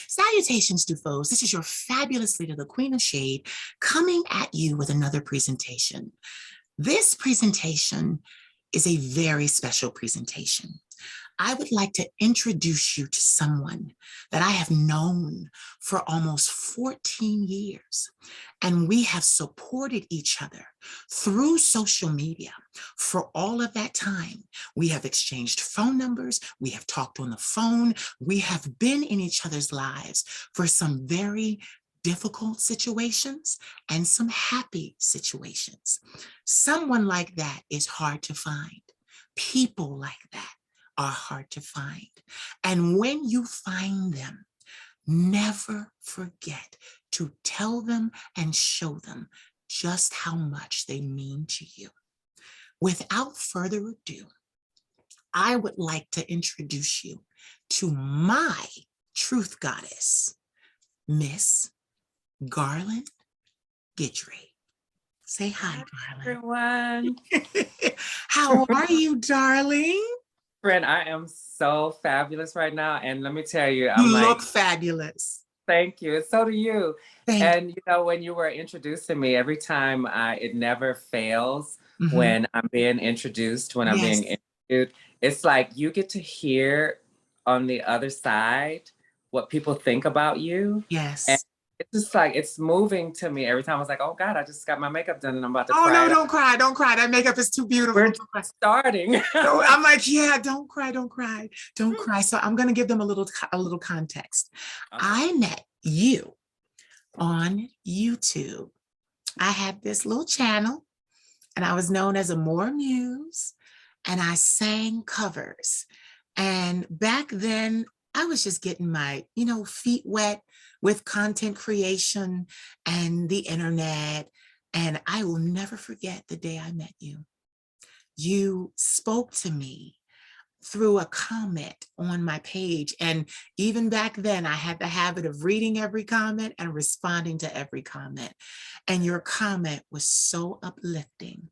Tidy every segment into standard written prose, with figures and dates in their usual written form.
Salutations, Dufoes. This is your fabulous leader, the Queen of Shade, coming at you with another presentation. This presentation is a very special presentation. I would like to introduce you to someone that I have known for almost 14 years, and we have supported each other through social media for all of that time. We have exchanged phone numbers, we have talked on the phone, we have been in each other's lives for some very difficult situations and some happy situations. Someone like that is hard to find. People like that are hard to find. And when you find them, never forget to tell them and show them just how much they mean to you. Without further ado, I would like to introduce you to my truth goddess, Miss Garland Guidry. Say hi, Garland. Everyone. How are you, darling? Friend, I am so fabulous right now. And let me tell you, You look fabulous. Thank you. And so do you. Thank you know, when you were introducing me, every time it never fails Mm-hmm. when I'm being introduced, when I'm being interviewed, it's like you get to hear on the other side what people think about you. Yes. And it's just like, it's moving to me every time. I was like, oh God, I just got my makeup done and I'm about to cry. Oh no, don't cry, don't cry. That makeup is too beautiful. We're starting. No, I'm like, yeah, don't cry, don't cry, don't cry. So I'm gonna give them a little context. Okay. I met you on YouTube. I had this little channel and I was known as Amore Muse and I sang covers. And back then I was just getting my, feet wet with content creation and the internet. And I will never forget the day I met you. You spoke to me through a comment on my page. And even back then, I had the habit of reading every comment and responding to every comment. And your comment was so uplifting.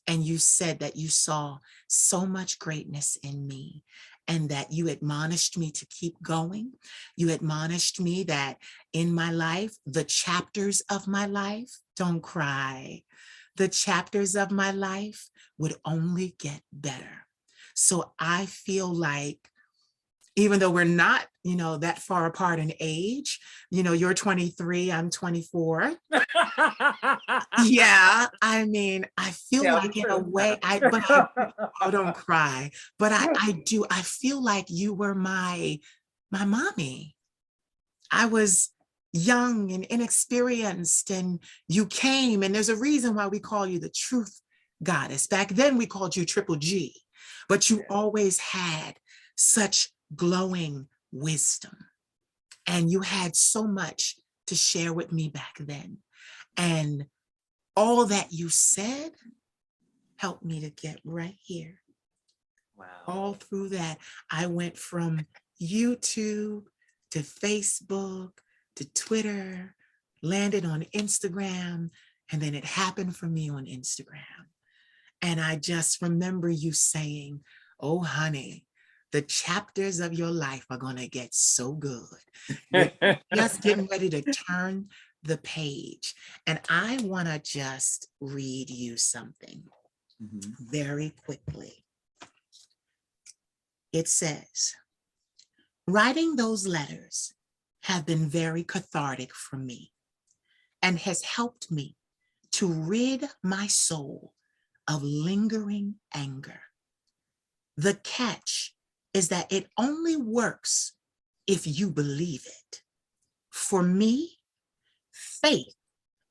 And you said that you saw so much greatness in me and that you admonished me to keep going. You admonished me that in my life, the chapters of my life, don't cry, the chapters of my life would only get better. So I feel like, even though we're not, that far apart in age, you're 23, I'm 24. Yeah, I mean, I feel like in a way, oh, don't cry. But I feel like you were my mommy. I was young and inexperienced and you came, and there's a reason why we call you the truth goddess. Back then we called you Triple G, but you always had such glowing wisdom and you had so much to share with me back then. And all that you said helped me to get right here. Wow. All through that, I went from YouTube to Facebook to Twitter, landed on Instagram, and then it happened for me on Instagram. And I just remember you saying, oh, honey, the chapters of your life are going to get so good. You're just getting ready to turn the page. And I want to just read you something very quickly. It says, writing those letters have been very cathartic for me and has helped me to rid my soul of lingering anger. The catch is that it only works if you believe it. For me, faith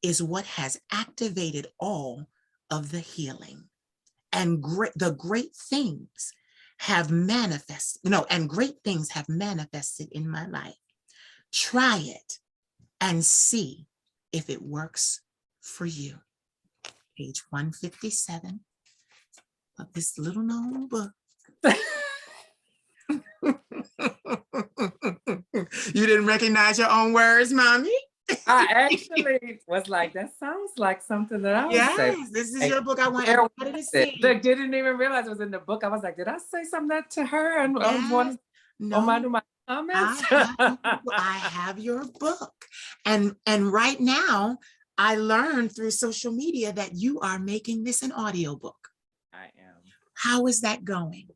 is what has activated all of the healing. And the great things have manifested, and great things have manifested in my life. Try it and see if it works for you. Page 157 of this little known book. You didn't recognize your own words, mommy? I actually was like, that sounds like something that I would say. Yes, this is your book. I want everybody to see. I didn't even realize it was in the book. I was like, did I say something that to her? And yes. no. I have your book. And right now I learned through social media that you are making this an audiobook. I am. How is that going?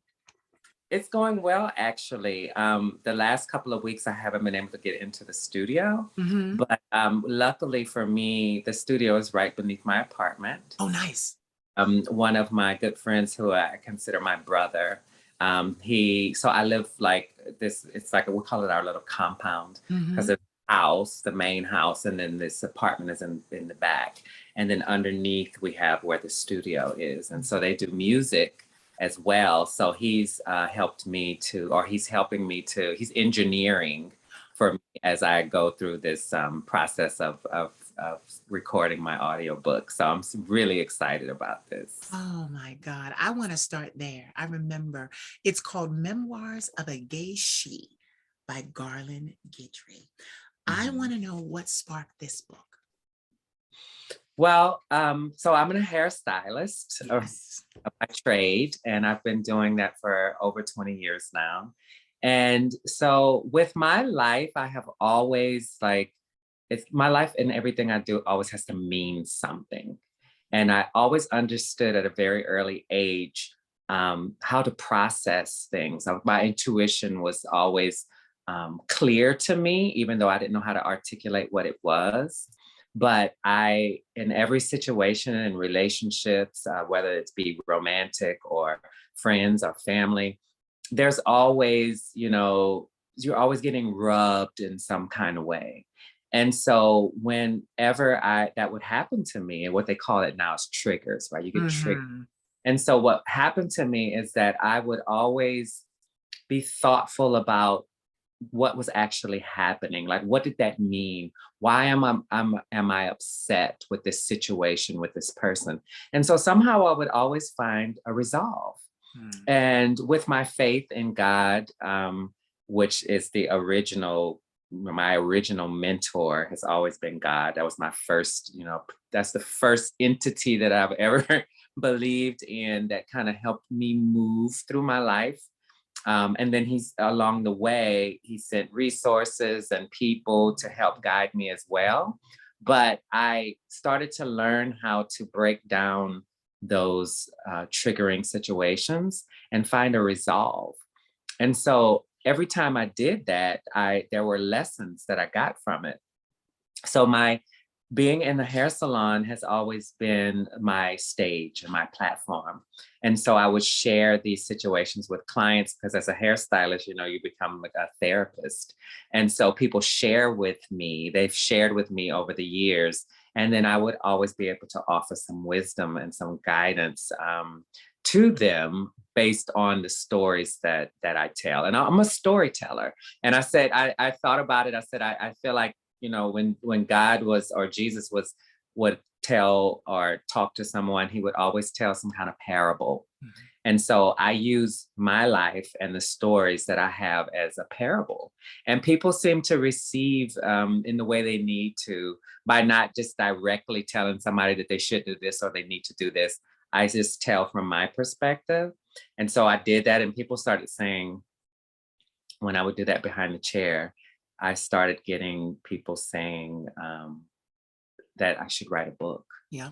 It's going well, actually. The last couple of weeks, I haven't been able to get into the studio, Mm-hmm. but luckily for me, the studio is right beneath my apartment. Oh, nice. One of my good friends, who I consider my brother, so I live like this. It's like we call it our little compound, because Mm-hmm. there's a house, the main house, and then this apartment is in the back, and then underneath we have where the studio is, and so they do music as well. So he's helped me to, or he's helping me to, he's engineering for me as I go through this process of recording my audiobook. So I'm really excited about this. Oh my God. I want to start there. I remember it's called Memoirs of a Gay She by Garland Guidry. I Mhm. want to know what sparked this book. Well, so I'm a hairstylist Yes. of my trade, and I've been doing that for over 20 years now. And so with my life, I have always like, it's my life, and everything I do always has to mean something. And I always understood at a very early age how to process things. My intuition was always clear to me, even though I didn't know how to articulate what it was. But in every situation and relationships, whether it's be romantic or friends or family, there's always, you're always getting rubbed in some kind of way. And so whenever that would happen to me, and what they call it now is triggers, right? You get triggered. Mm-hmm. And so what happened to me is that I would always be thoughtful about what was actually happening. Like, what did that mean? Why am I upset with this situation with this person? And so somehow I would always find a resolve. Mm-hmm. And with my faith in God, which is my original mentor has always been God. That was my first, that's the first entity that I've ever believed in, that kind of helped me move through my life. And then along the way, he sent resources and people to help guide me as well. But I started to learn how to break down those triggering situations and find a resolve. And so every time I did that, there were lessons that I got from it. So my being in the hair salon has always been my stage and my platform. And so I would share these situations with clients, because as a hairstylist, you become like a therapist. And so people share with me, they've shared with me over the years. And then I would always be able to offer some wisdom and some guidance to them based on the stories that I tell. And I'm a storyteller. And I thought about it. I said, I feel like, when God or Jesus would tell or talk to someone, he would always tell some kind of parable. Mm-hmm. And so I use my life and the stories that I have as a parable. And people seem to receive in the way they need to, by not just directly telling somebody that they should do this or they need to do this. I just tell from my perspective. And so I did that, and people started saying, when I would do that behind the chair, I started getting people saying that I should write a book. Yeah.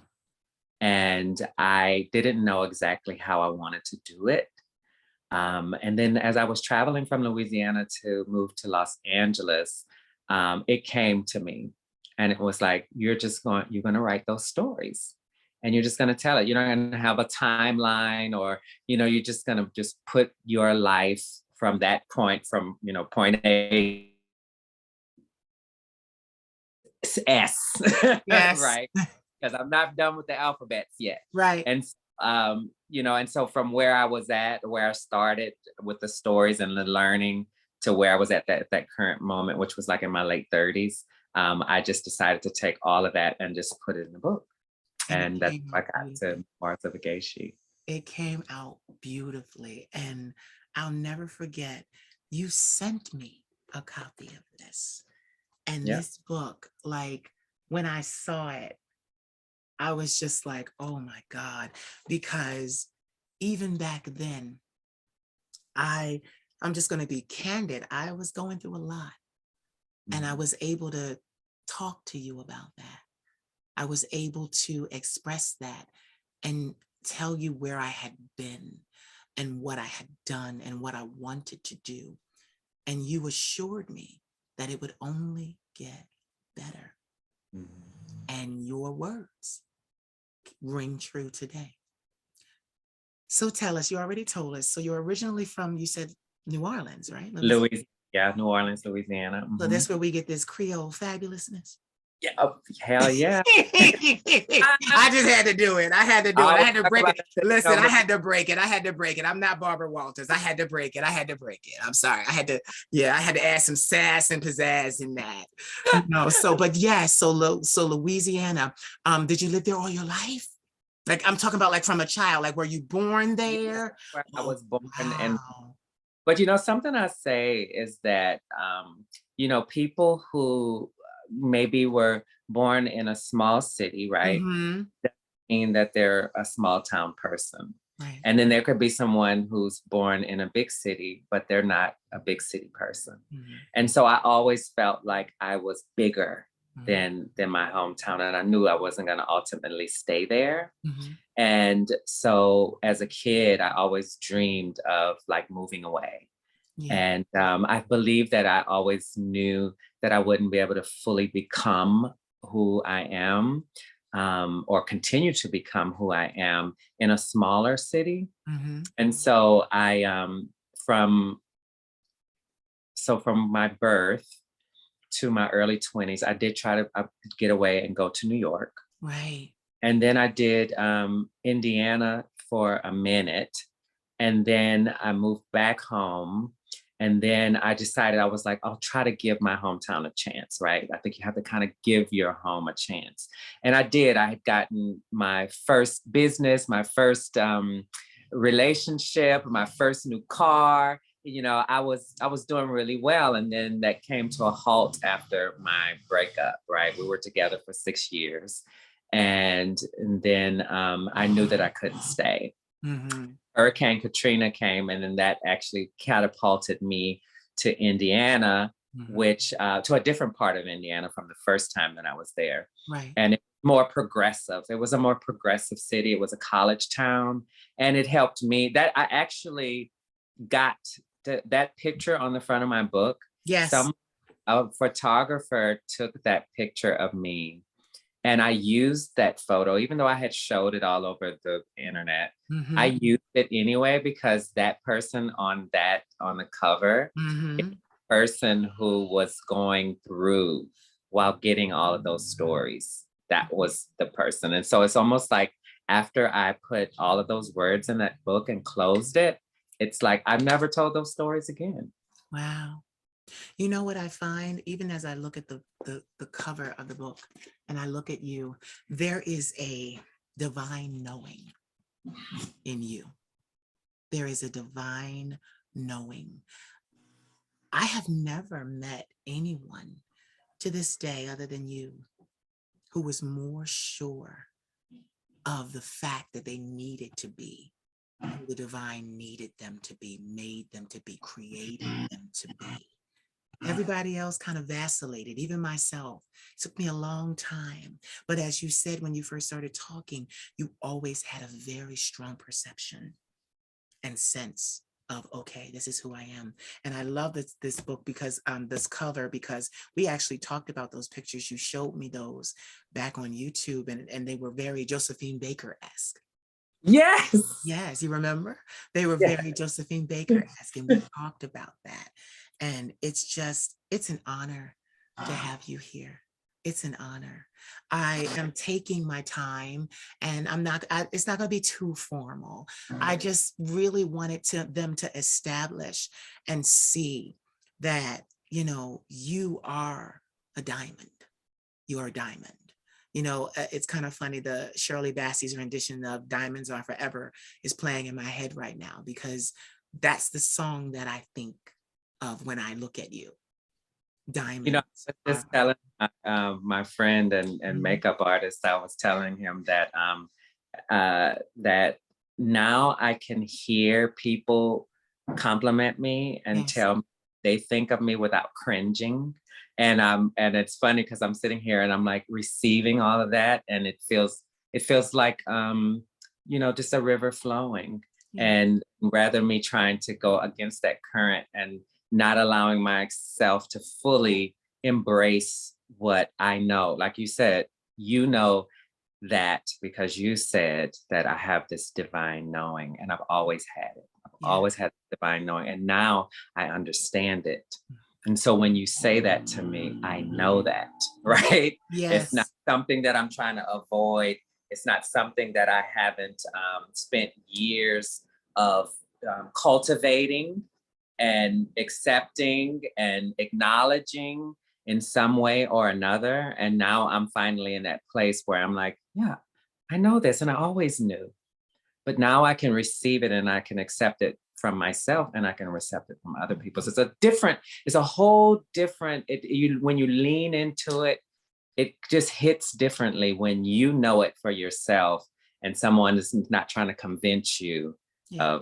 And I didn't know exactly how I wanted to do it. And then as I was traveling from Louisiana to move to Los Angeles, it came to me. And it was like, you're going to write those stories. And you're just going to tell it. You're not going to have a timeline, or, you're just going to just put your life from that point, from, point A S, Yes. right? Because I'm not done with the alphabets yet. Right. And, and so from where I was at, where I started with the stories and the learning, to where I was at that current moment, which was like in my late 30s, I just decided to take all of that and just put it in the book. And that's how I got to Memoirs of a Gay She. It came out beautifully. And I'll never forget, you sent me a copy of this. And this book, like, when I saw it, I was just like, oh my God, because even back then, I I'm just going to be candid. I was going through a lot, and I was able to talk to you about that. I was able to express that and tell you where I had been and what I had done and what I wanted to do. And you assured me that it would only get better. And your words ring true today. So tell us, you already told us. So you're originally from, you said New Orleans, right? Louisiana, yeah, New Orleans, Louisiana. So that's where we get this Creole fabulousness. Yeah, oh, hell yeah. I just had to do it. I had to do it. I had to break it. Listen, I had to break it. I had to break it. I'm not Barbara Walters. I had to break it. I had to break it. I'm sorry. I had to add some sass and pizzazz in that. But yeah, so Louisiana, did you live there all your life? Like, I'm talking about like from a child, like were you born there? Yeah, I was born and Wow. but something I say is that people who maybe were born in a small city, right? Mm-hmm. That mean that they're a small town person. Right. And then there could be someone who's born in a big city, but they're not a big city person. Mm-hmm. And so I always felt like I was bigger Mm-hmm. than my hometown. And I knew I wasn't going to ultimately stay there. Mm-hmm. And so as a kid, I always dreamed of like moving away. Yeah. And I believe that I always knew that I wouldn't be able to fully become who I am or continue to become who I am in a smaller city. Mm-hmm. And so from my birth to my early 20s, I did try to get away and go to New York. Right. And then I did Indiana for a minute. And then I moved back home. And then I decided, I was like, I'll try to give my hometown a chance, right? I think you have to kind of give your home a chance. And I did. I had gotten my first business, my first relationship, my first new car. I was doing really well. And then that came to a halt after my breakup, right? We were together for 6 years. And then I knew that I couldn't stay. Mm-hmm. Hurricane Katrina came, and then that actually catapulted me to Indiana, Mm-hmm. which to a different part of Indiana from the first time that I was there. Right. And it was more progressive. It was a more progressive city. It was a college town, and it helped me. That I actually got that picture on the front of my book. Yes. A photographer took that picture of me. And I used that photo, even though I had showed it all over the internet. Mm-hmm. I used it anyway because that person on the cover, Mm-hmm. is the person who was going through while getting all of those stories. That was the person. And so it's almost like after I put all of those words in that book and closed it, it's like I've never told those stories again. Wow. You know what I find, even as I look at the cover of the book and I look at you, there is a divine knowing in you. There is a divine knowing. I have never met anyone to this day other than you who was more sure of the fact that they needed to be who the divine needed them to be, made them to be, created them to be. Everybody else kind of vacillated, even myself. It took me a long time. But as you said, when you first started talking, you always had a very strong perception and sense of, okay, this is who I am. And I love this book because this cover, because we actually talked about those pictures. You showed me those back on YouTube, and they were very Josephine Baker-esque. Yes. Yes, you remember? They were very Josephine Baker-esque, and we talked about that. And it's an honor to have you here. It's an honor. I am taking my time, and it's not going to be too formal. I just really wanted them to establish and see that, you are a diamond. You are a diamond. It's kind of funny, the Shirley Bassey's rendition of Diamonds Are Forever is playing in my head right now, because that's the song that I think of when I look at you. Diamonds. I was just telling my friend and makeup artist, I was telling him that that now I can hear people compliment me and Yes. tell me they think of me without cringing. And it's funny because I'm sitting here and I'm like receiving all of that, and it feels like just a river flowing. Yeah. And rather me trying to go against that current and not allowing myself to fully embrace what I know. Like you said, you know that because you said that I have this divine knowing, and I've always had it. I've Yeah. always had divine knowing, and now I understand it. And so when you say that to me, I know that, right? It's not Yes. something that I'm trying to avoid. It's not something that I haven't spent years of cultivating and accepting and acknowledging in some way or another. And now I'm finally in that place where I'm like, yeah, I know this and I always knew. But now I can receive it and I can accept it from myself and I can accept it from other people. So it's a whole different, when you lean into it, it just hits differently when you know it for yourself and someone is not trying to convince you Yeah.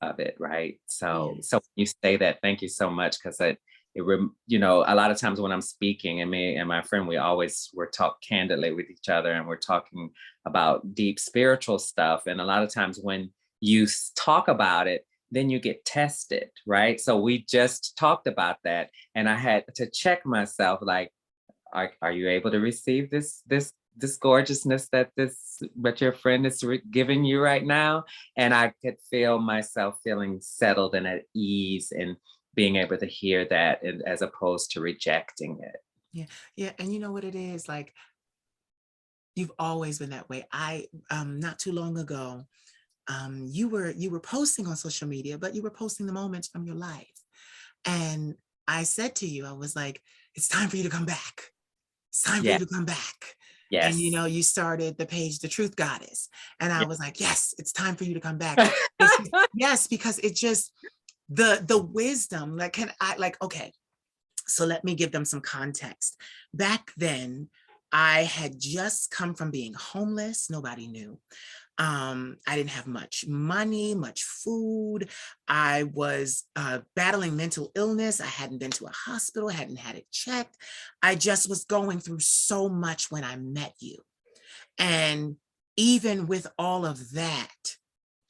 of it, right? So Yes. so you say that, thank you so much, because a lot of times when I'm speaking, and me and my friend, we're talk candidly with each other, and we're talking about deep spiritual stuff. And a lot of times when you talk about it, then you get tested, right? So we just talked about that, and I had to check myself, like, are you able to receive this gorgeousness that your friend is giving you right now? And I could feel myself feeling settled and at ease and being able to hear that, and as opposed to rejecting it. Yeah. Yeah. And you know what it is? Like, you've always been that way. I not too long ago, you were posting on social media, but you were posting the moments from your life. And I said to you, I was like, it's time for you to come back. It's time for Yeah. you to come back. And Yes. you started the page, The Truth Goddess. And I Yeah. was like, yes, it's time for you to come back. Yes, because it just the wisdom, like, okay, so let me give them some context. Back then, I had just come from being homeless. Nobody knew. I didn't have much money, much food. I was battling mental illness. I hadn't been to a hospital, hadn't had it checked. I just was going through so much when I met you. And even with all of that,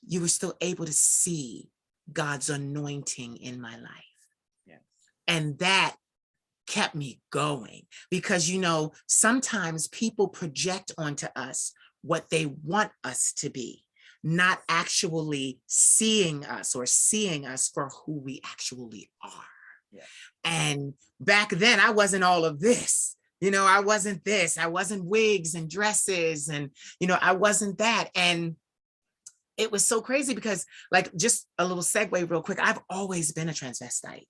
you were still able to see God's anointing in my life. Yes. And that kept me going because, sometimes people project onto us what they want us to be, not actually seeing us or seeing us for who we actually are. Yeah. And back then, I wasn't all of this. I wasn't this. I wasn't wigs and dresses, and, I wasn't that. And it was so crazy because, like, just a little segue real quick, I've always been a transvestite.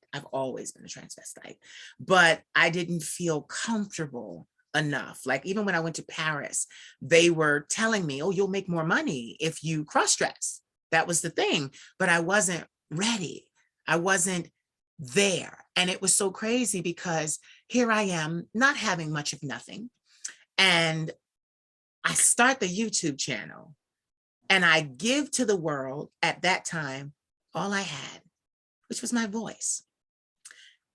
But I didn't feel comfortable enough. Like, even when I went to Paris, they were telling me, oh, you'll make more money if you cross dress. That was the thing. But I wasn't ready. I wasn't there. And it was so crazy because here I am, not having much of nothing. And I start the YouTube channel. And I give to the world at that time all I had, which was my voice.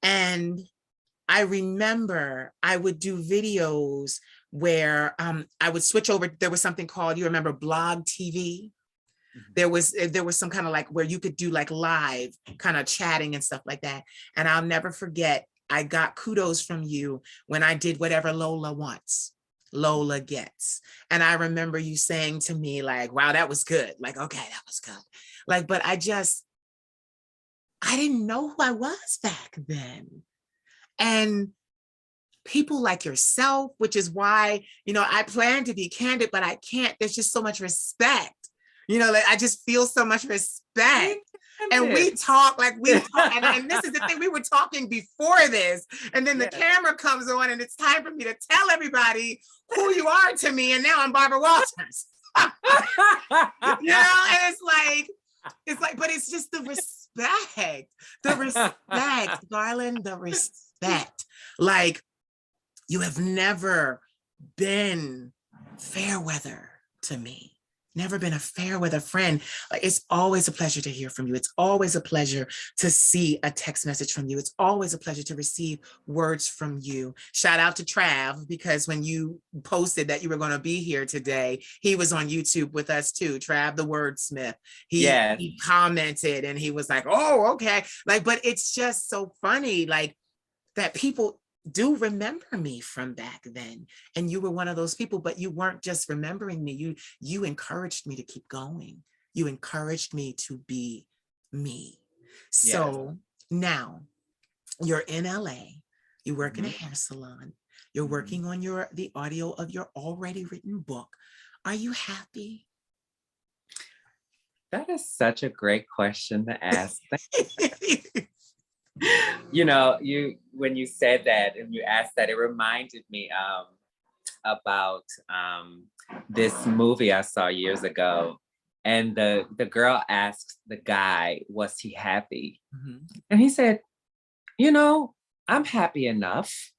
And I remember I would do videos where I would switch over. There was something called, you remember, Blog TV? Mm-hmm. There was some kind of like where you could do like live kind of chatting and stuff like that. And I'll never forget, I got kudos from you when I did Whatever Lola Wants, Lola Gets. And I remember you saying to me, like, wow, that was good. Like, okay, that was good. Like, but I didn't know who I was back then. And people like yourself, which is why, I plan to be candid, but I can't. There's just so much respect. Like, I just feel so much respect. And we talk, and this is the thing, we were talking before this, and then the camera comes on and it's time for me to tell everybody who you are to me, and now I'm Barbara Walters. And it's like, but it's just the respect, Garland, the respect. Like, you have never been fair weather to me. never been a fair with a friend. Like, it's always a pleasure to hear from you. It's always a pleasure to see a text message from you. It's always a pleasure to receive words from you. Shout out to Trav, because when you posted that you were going to be here today, he was on YouTube with us too. Trav, the wordsmith. Yes. He commented and he was like, oh, okay. Like, but it's just so funny, like, that people do remember me from back then, and you were one of those people. But you weren't just remembering me, you encouraged me to keep going. You encouraged me to be me. So now you're in LA, you work in a hair salon, you're working on the audio of your already written book. Are you happy? That is such a great question to ask. You know, when you said that and you asked that, it reminded me about this movie I saw years ago. And the girl asked the guy, was he happy? And he said, you know, I'm happy enough.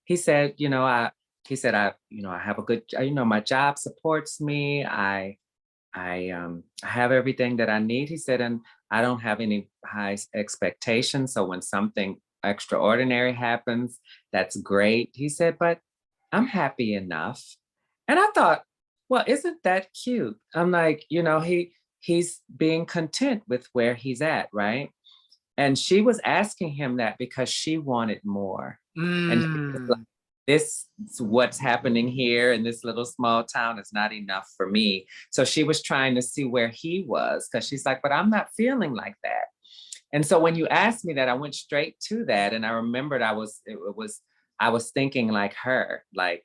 He said, I have a good, my job supports me. I have everything that I need. He said, and I don't have any high expectations. So when something extraordinary happens, that's great. He said, but I'm happy enough. And I thought, well, isn't that cute? I'm like, he's being content with where he's at, right? And she was asking him that because she wanted more. And she was like, this is what's happening here in this little small town is not enough for me. So she was trying to see where he was, because she's like, but I'm not feeling like that. And so when you asked me that, I went straight to that. And I remembered I was thinking like her, like,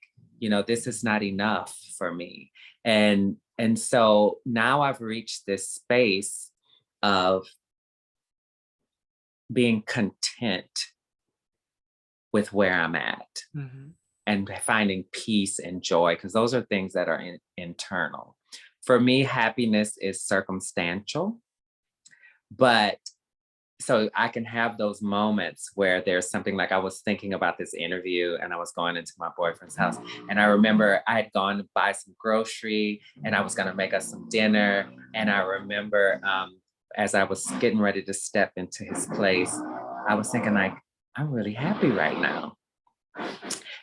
this is not enough for me. And so now I've reached this space of being content with where I'm at, and finding peace and joy, because those are things that are internal. For me, happiness is circumstantial, but so I can have those moments where there's something, like I was thinking about this interview and I was going into my boyfriend's house, and I remember I had gone to buy some grocery and I was going to make us some dinner. And I remember as I was getting ready to step into his place, I was thinking like, I'm really happy right now.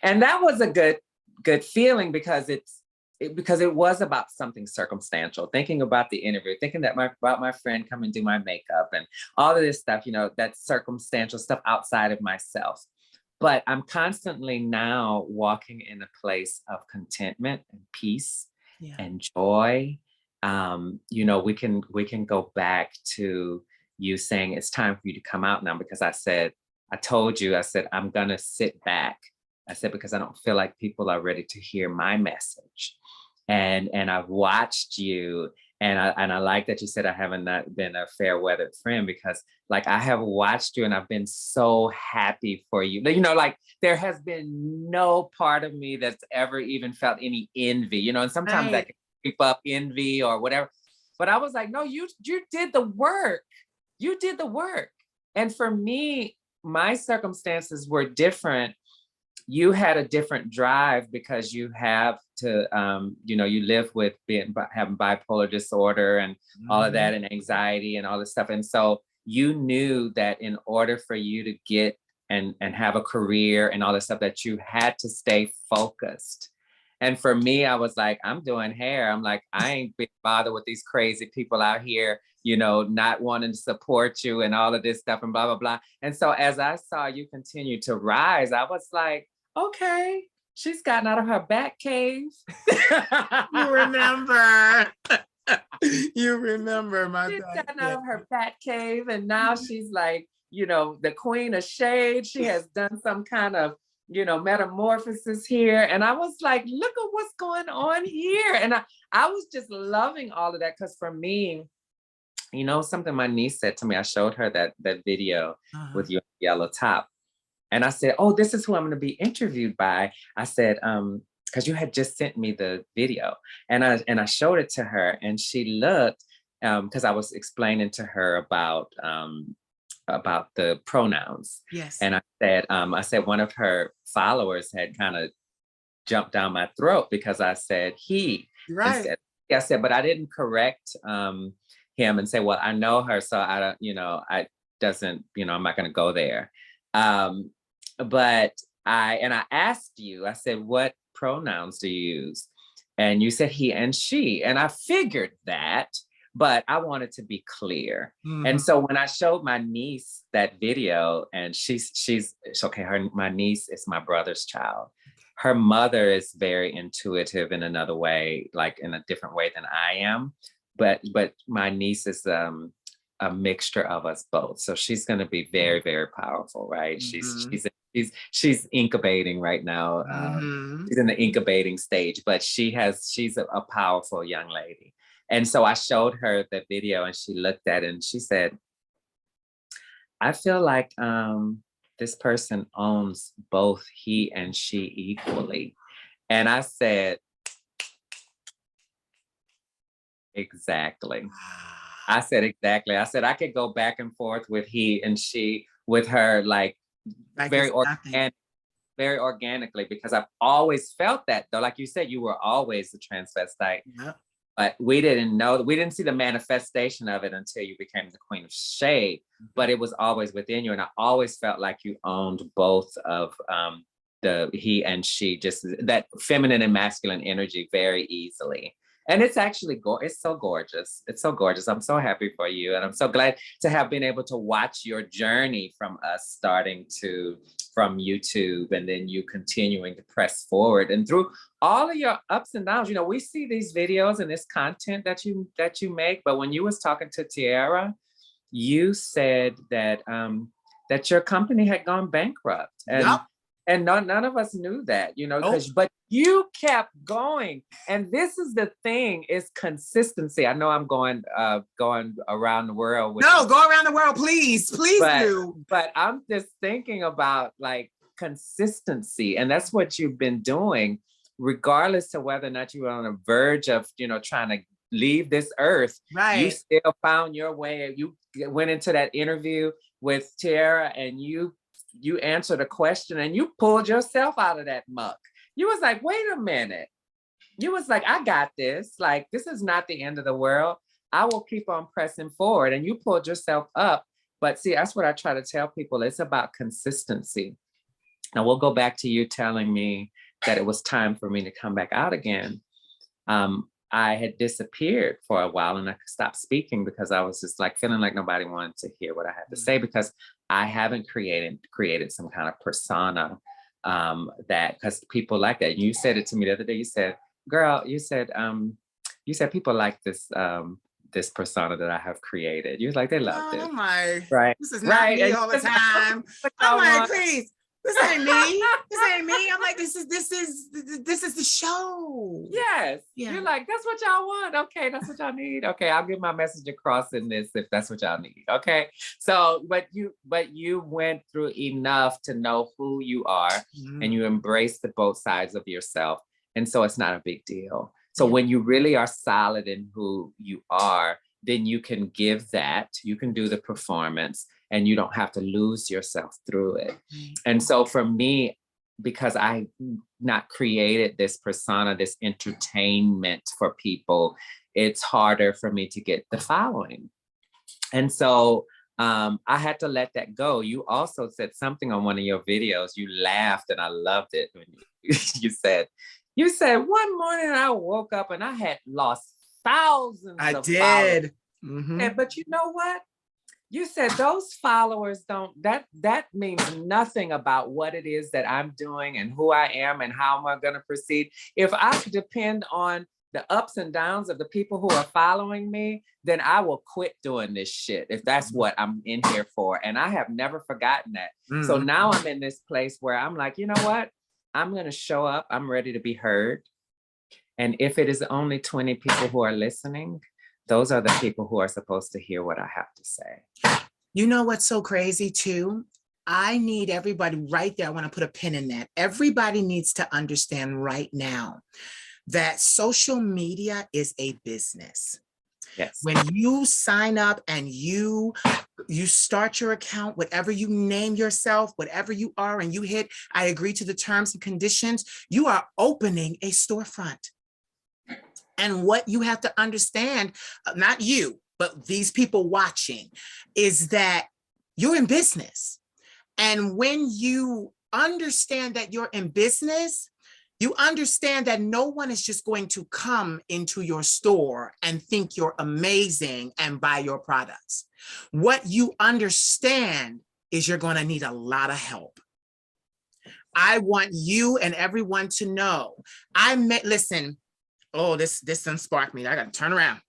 And that was a good feeling, because it was about something circumstantial, thinking about the interview, thinking that about my friend coming to do my makeup and all of this stuff, that's circumstantial stuff outside of myself. But I'm constantly now walking in a place of contentment and peace and joy. We can go back to you saying it's time for you to come out now, because I told you, I said, I'm going to sit back. I said, because I don't feel like people are ready to hear my message. And I've watched you, and I like that you said I haven't not been a fair weathered friend, because like I have watched you and I've been so happy for you. Like there has been no part of me that's ever even felt any envy, and sometimes I can creep up envy or whatever. But I was like, no, you did the work. You did the work. And for me, my circumstances were different. You had a different drive because you have to, you live with having bipolar disorder and all of that, and anxiety and all this stuff. And so you knew that in order for you to get and have a career and all this stuff, that you had to stay focused. And for me, I was like, I'm doing hair. I'm like, I ain't been bothered with these crazy people out here, not wanting to support you and all of this stuff and blah, blah, blah. And so as I saw you continue to rise, I was like, okay, she's gotten out of her bat cave. You remember. You remember my She's bat gotten cave. out of her bat cave, and now she's like, the queen of shade. She has done some kind of, metamorphosis here. And I was like, look at what's going on here. And I was just loving all of that, because for me, something my niece said to me, I showed her that video with you in the yellow top. And I said, oh, this is who I'm going to be interviewed by. I said, because you had just sent me the video, and I showed it to her, and she looked, because I was explaining to her about the pronouns. Yes. And I said one of her followers had kind of jumped down my throat because I said he instead of I said, but I didn't correct him and say, well, I know her, so I don't, I doesn't, I'm not going to go there. But I asked you, I said, what pronouns do you use? And you said he and she, and I figured that, but I wanted to be clear. Mhm. And so when I showed my niece that video, and she's okay, my niece is my brother's child. Her mother is very intuitive in another way, like in a different way than I am. But my niece is a mixture of us both. So she's going to be very, very powerful, right? Mhm. She's incubating right now. Mhm. She's in the incubating stage, but she's a powerful young lady. And so I showed her the video, and she looked at it and she said, I feel like this person owns both he and she equally. And I said, exactly. I said, exactly. I said, I could go back and forth with he and she with her, like very it's nothing. organic, very organically, because I've always felt that, though. Like you said, you were always a transvestite, Yep. but we didn't see the manifestation of it until you became the Queen of Shade. But it was always within you. And I always felt like you owned both of the he and she, just that feminine and masculine energy very easily. And it's actually it's so gorgeous. It's so gorgeous. I'm so happy for you. And I'm so glad to have been able to watch your journey from us starting from YouTube, and then you continuing to press forward, and through all of your ups and downs. We see these videos and this content that you make, but when you was talking to Tiara, you said that that your company had gone bankrupt, and Yep. and none of us knew that, Nope. but you kept going. And this is the thing, is consistency. I know I'm going around the world with No, go around the world, please do. but I'm just thinking about like consistency, and that's what you've been doing, regardless of whether or not you were on the verge of trying to leave this earth. Right. You still found your way. You went into that interview with Tara, and you answered a question, and you pulled yourself out of that muck. You was like, wait a minute. You was like, I got this. Like, this is not the end of the world. I will keep on pressing forward. And you pulled yourself up. But see, that's what I try to tell people. It's about consistency. Now we'll go back to you telling me that it was time for me to come back out again. I had disappeared for a while, and I stopped speaking because I was just like feeling like nobody wanted to hear what I had to say, because I haven't created some kind of persona that, because people like that. You said it to me the other day. You said, girl, you said people like this this persona that I have created. You was like, they love this. Oh my, right. This is not me all the time. I'm like, please. This ain't me. This ain't me. I'm like, this is the show. Yes. Yeah. You're like, that's what y'all want. Okay, that's what y'all need. Okay, I'll get my message across in this if that's what y'all need. Okay. So, but you went through enough to know who you are, and you embrace the both sides of yourself. And so it's not a big deal. So when you really are solid in who you are, then you can give that, you can do the performance, and you don't have to lose yourself through it. And so for me, because I not created this persona, this entertainment for people, it's harder for me to get the following. And so I had to let that go. You also said something on one of your videos. You laughed, and I loved it when you said, one morning I woke up and I had lost thousands of followers. But you know what? You said those followers that means nothing about what it is that I'm doing and who I am and how am I going to proceed. If I depend on the ups and downs of the people who are following me, then I will quit doing this shit, if that's what I'm in here for. And I have never forgotten that. So now I'm in this place where I'm like, you know what? I'm going to show up. I'm ready to be heard. And if it is only 20 people who are listening, those are the people who are supposed to hear what I have to say. You know what's so crazy too? I need everybody right there. I want to put a pin in that. Everybody needs to understand right now that social media is a business. Yes. When you sign up and you start your account, whatever you name yourself, whatever you are, and you hit, I agree to the terms and conditions, you are opening a storefront. And what you have to understand, not you, but these people watching, is that you're in business. And when you understand that you're in business, you understand that no one is just going to come into your store and think you're amazing and buy your products. What you understand is you're going to need a lot of help. I want you and everyone to know, listen, oh, this done sparked me. I got to turn around.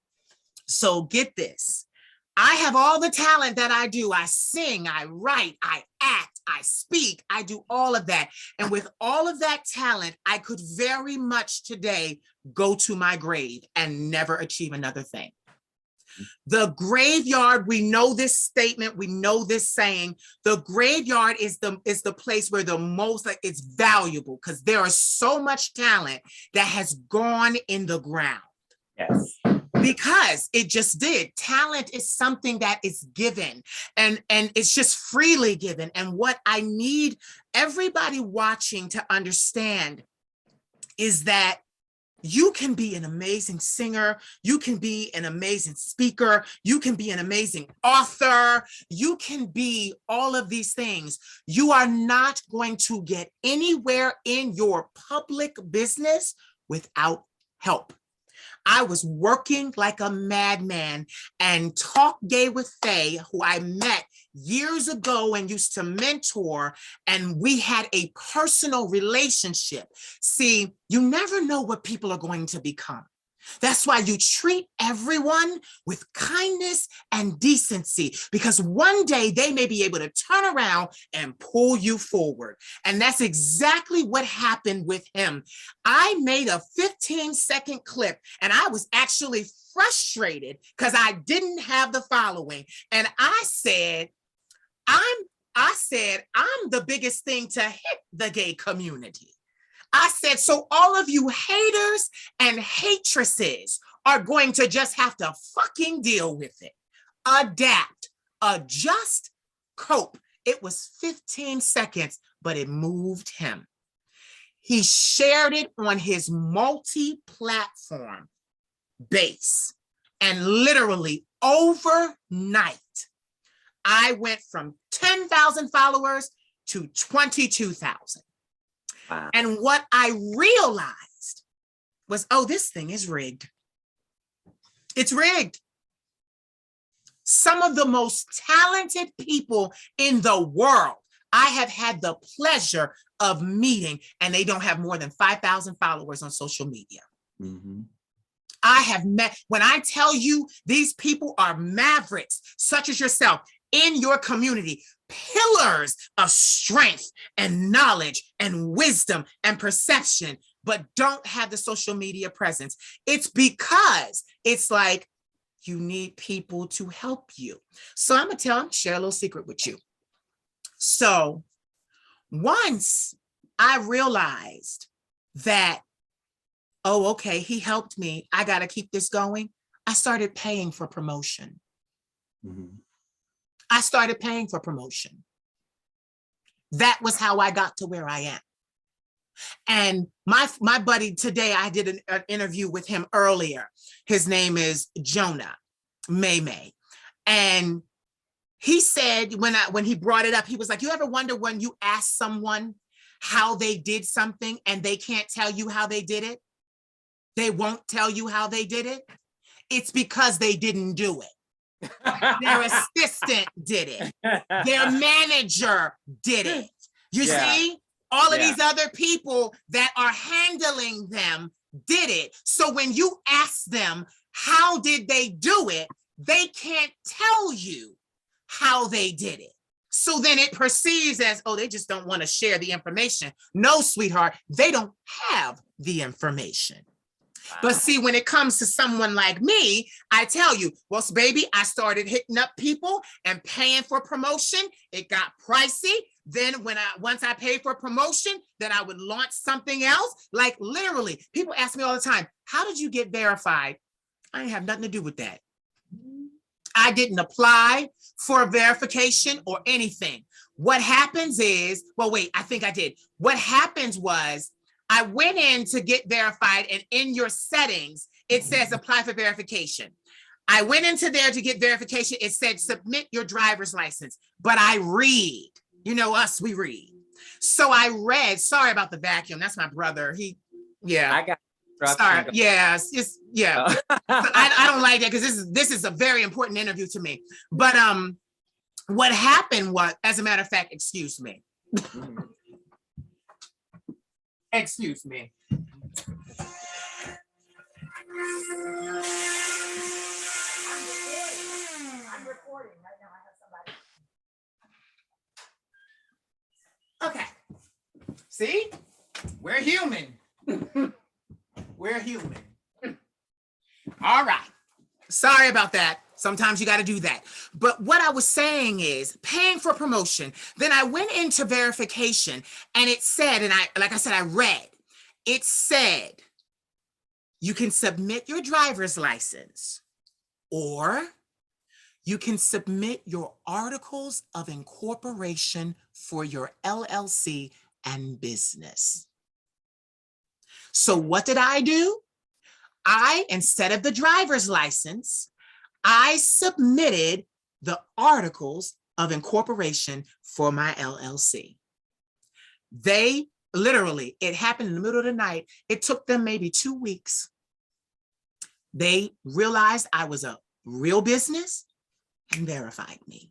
So get this. I have all the talent that I do. I sing, I write, I act, I speak, I do all of that. And with all of that talent, I could very much today go to my grave and never achieve another thing. The graveyard, we know this statement, we know this saying, the graveyard is the place where the most, like, it's valuable, because there is so much talent that has gone in the ground. Yes. Because it just did. Talent is something that is given, and it's just freely given. And what I need everybody watching to understand is that you can be an amazing singer, you can be an amazing speaker, you can be an amazing author, you can be all of these things. You are not going to get anywhere in your public business without help. I was working like a madman, and Talk Gay with Faye, who I met years ago and used to mentor, and we had a personal relationship. See, you never know what people are going to become. That's why you treat everyone with kindness and decency, because one day they may be able to turn around and pull you forward. And that's exactly what happened with him. I made a 15-second clip, and I was actually frustrated because I didn't have the following. And I said, I'm the biggest thing to hit the gay community. I said, so all of you haters and hatresses are going to just have to fucking deal with it. Adapt, adjust, cope. It was 15 seconds, but it moved him. He shared it on his multi-platform base, and literally overnight, I went from 10,000 followers to 22,000. Wow. And what I realized was, oh, this thing is rigged. It's rigged. Some of the most talented people in the world I have had the pleasure of meeting, and they don't have more than 5,000 followers on social media. Mm-hmm. I have met, when I tell you these people are mavericks, such as yourself, in your community, pillars of strength and knowledge and wisdom and perception, but don't have the social media presence. It's because it's like you need people to help you. So I'm gonna share a little secret with you. So once I realized that, oh, okay, he helped me, I gotta keep this going, I started paying for promotion. Mm-hmm. I started paying for promotion. That was how I got to where I am. And my buddy today, I did an interview with him earlier. His name is Jonah May. And he said, when he brought it up, he was like, you ever wonder when you ask someone how they did something and they can't tell you how they did it? They won't tell you how they did it. It's because they didn't do it. Their assistant did it. Their manager did it. You see, all of these other people that are handling them did it. So when you ask them, how did they do it? They can't tell you how they did it. So then it perceives as, oh, they just don't want to share the information. No, sweetheart, they don't have the information. But see, when it comes to someone like me, I tell you, well, baby, I started hitting up people and paying for promotion. It got pricey. Then once I paid for promotion, then I would launch something else. Like literally, people ask me all the time, how did you get verified? I didn't have nothing to do with that. I didn't apply for verification or anything. What happens is, well, wait, I think I did. What happens was, I went in to get verified, and in your settings, It says apply for verification. I went into there to get verification. It said submit your driver's license, but I read. You know us, we read. So I read. Sorry about the vacuum. That's my brother. Yeah. I got sorry. Yeah. Yeah. Oh. So I don't like that because this is a very important interview to me. But what happened was, as a matter of fact, excuse me. Excuse me. I'm recording right now. I have somebody. Okay. See? We're human. We're human. All right. Sorry about that. Sometimes you got to do that. But what I was saying is paying for promotion. Then I went into verification and it said, and I read, it said, you can submit your driver's license or you can submit your articles of incorporation for your LLC and business. So what did I do? Instead of the driver's license, I submitted the articles of incorporation for my LLC. They literally, it happened in the middle of the night. It took them maybe 2 weeks. They realized I was a real business and verified me.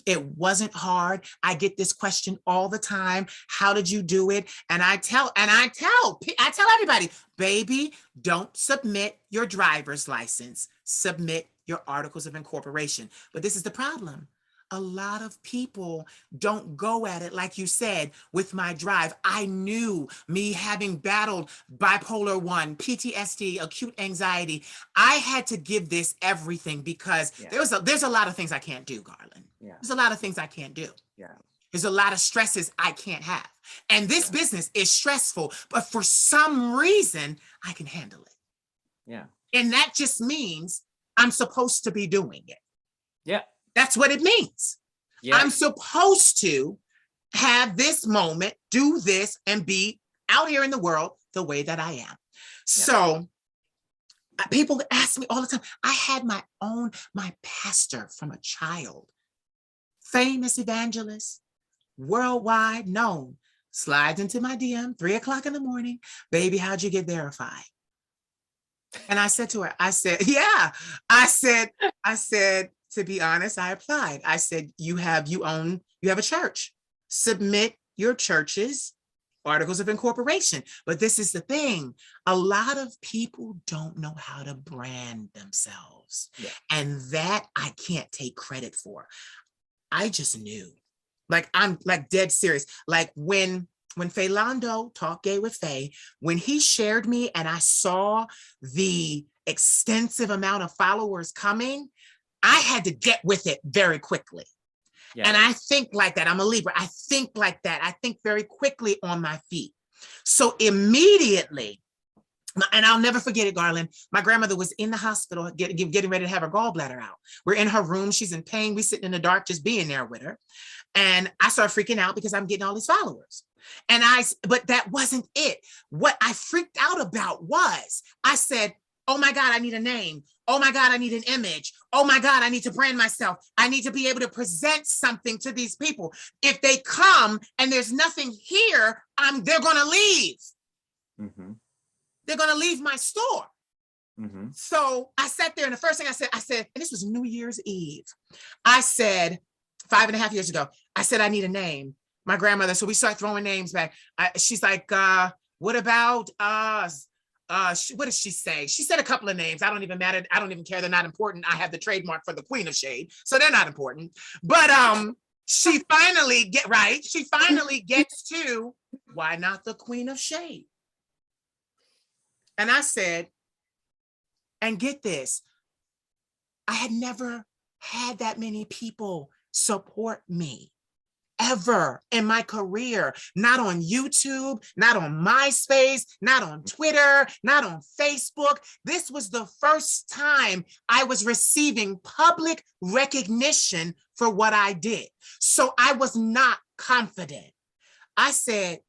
It wasn't hard. I get this question all the time. How did you do it? And I tell everybody, baby, don't submit your driver's license. Submit your articles of incorporation. But this is the problem. A lot of people don't go at it like you said with my drive. I knew, me having battled bipolar 1, PTSD, acute anxiety. I had to give this everything because there's a lot of things I can't do, Garland. Yeah. There's a lot of things I can't do. Yeah. There's a lot of stresses I can't have. And this business is stressful, but for some reason I can handle it. Yeah. And that just means I'm supposed to be doing it. Yeah. That's what it means. Yeah. I'm supposed to have this moment, do this, and be out here in the world the way that I am. Yeah. So people ask me all the time. I had my pastor from a child, famous evangelist, worldwide known, slides into my DM, 3:00 in the morning. Baby, how'd you get verified? And I said to her, I said, to be honest, I applied. I said, you have a church. Submit your church's articles of incorporation. But this is the thing. A lot of people don't know how to brand themselves. Yeah. And that I can't take credit for. I just knew. Like, I'm like dead serious. Like when Faye Londo Talk Gay with Faye, when he shared me and I saw the extensive amount of followers coming, I had to get with it very quickly. Yeah. And I think like that. I'm a Libra. I think like that. I think very quickly on my feet. So immediately, and I'll never forget it, Garland, my grandmother was in the hospital getting ready to have her gallbladder out. We're in her room. She's in pain. We sitting in the dark, just being there with her. And I started freaking out because I'm getting all these followers. But that wasn't it. What I freaked out about was, I said, oh my God, I need a name. Oh my God, I need an image. Oh my God, I need to brand myself. I need to be able to present something to these people. If they come and there's nothing here, they're going to leave. Mm-hmm. They're going to leave my store. Mm-hmm. So I sat there and the first thing I said, and this was New Year's Eve. I said, 5.5 years ago, I said, I need a name. My grandmother, so we start throwing names back. She's like, what about what did she say? She said a couple of names. I don't even matter. I don't even care. They're not important. I have the trademark for the Queen of Shade, so they're not important. But she finally gets to, why not the Queen of Shade? And I said, and get this, I had never had that many people support me ever in my career, not on YouTube, not on MySpace, not on Twitter, not on Facebook. This was the first time I was receiving public recognition for what I did. So I was not confident. I said,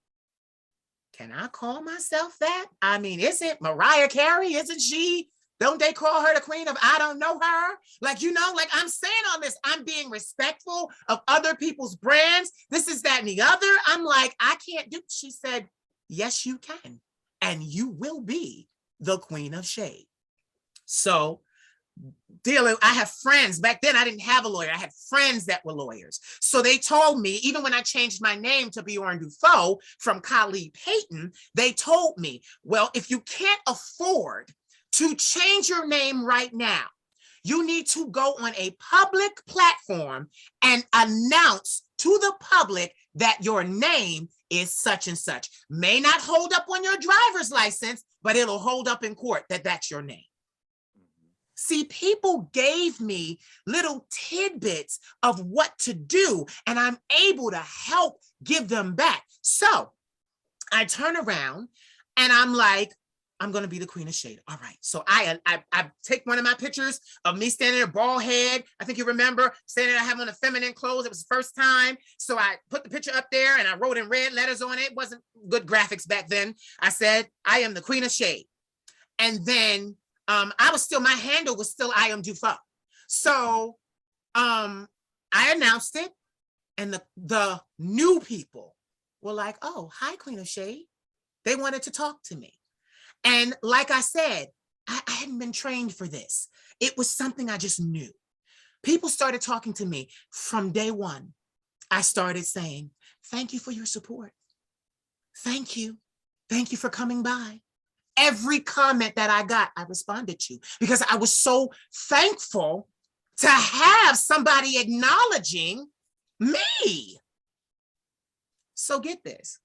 can I call myself that? I mean, isn't Mariah Carey, isn't she? Don't they call her the queen of I don't know her? Like, like I'm saying all this, I'm being respectful of other people's brands. This is that and the other. I'm like, I can't do. She said, yes, you can. And you will be the queen of shade. So I have friends. Back then, I didn't have a lawyer. I had friends that were lawyers. So they told me, even when I changed my name to Bjorn Dufault from Khalid Payton, they told me, well, if you can't afford to change your name right now, you need to go on a public platform and announce to the public that your name is such and such. May not hold up on your driver's license, but it'll hold up in court that that's your name. See, people gave me little tidbits of what to do, and I'm able to help give them back. So I turn around and I'm like, I'm going to be the queen of shade. All right. So I take one of my pictures of me standing there, bald head. I think you remember standing there, I have on the feminine clothes. It was the first time. So I put the picture up there and I wrote in red letters on it. It wasn't good graphics back then. I said, I am the queen of shade. And then my handle was still I am Dufault. So I announced it, and the new people were like, oh, hi, Queen of Shade. They wanted to talk to me. And like I said, I hadn't been trained for this. It was something I just knew. People started talking to me from day one. I started saying, thank you for your support. Thank you. Thank you for coming by. Every comment that I got, I responded to, because I was so thankful to have somebody acknowledging me. So get this.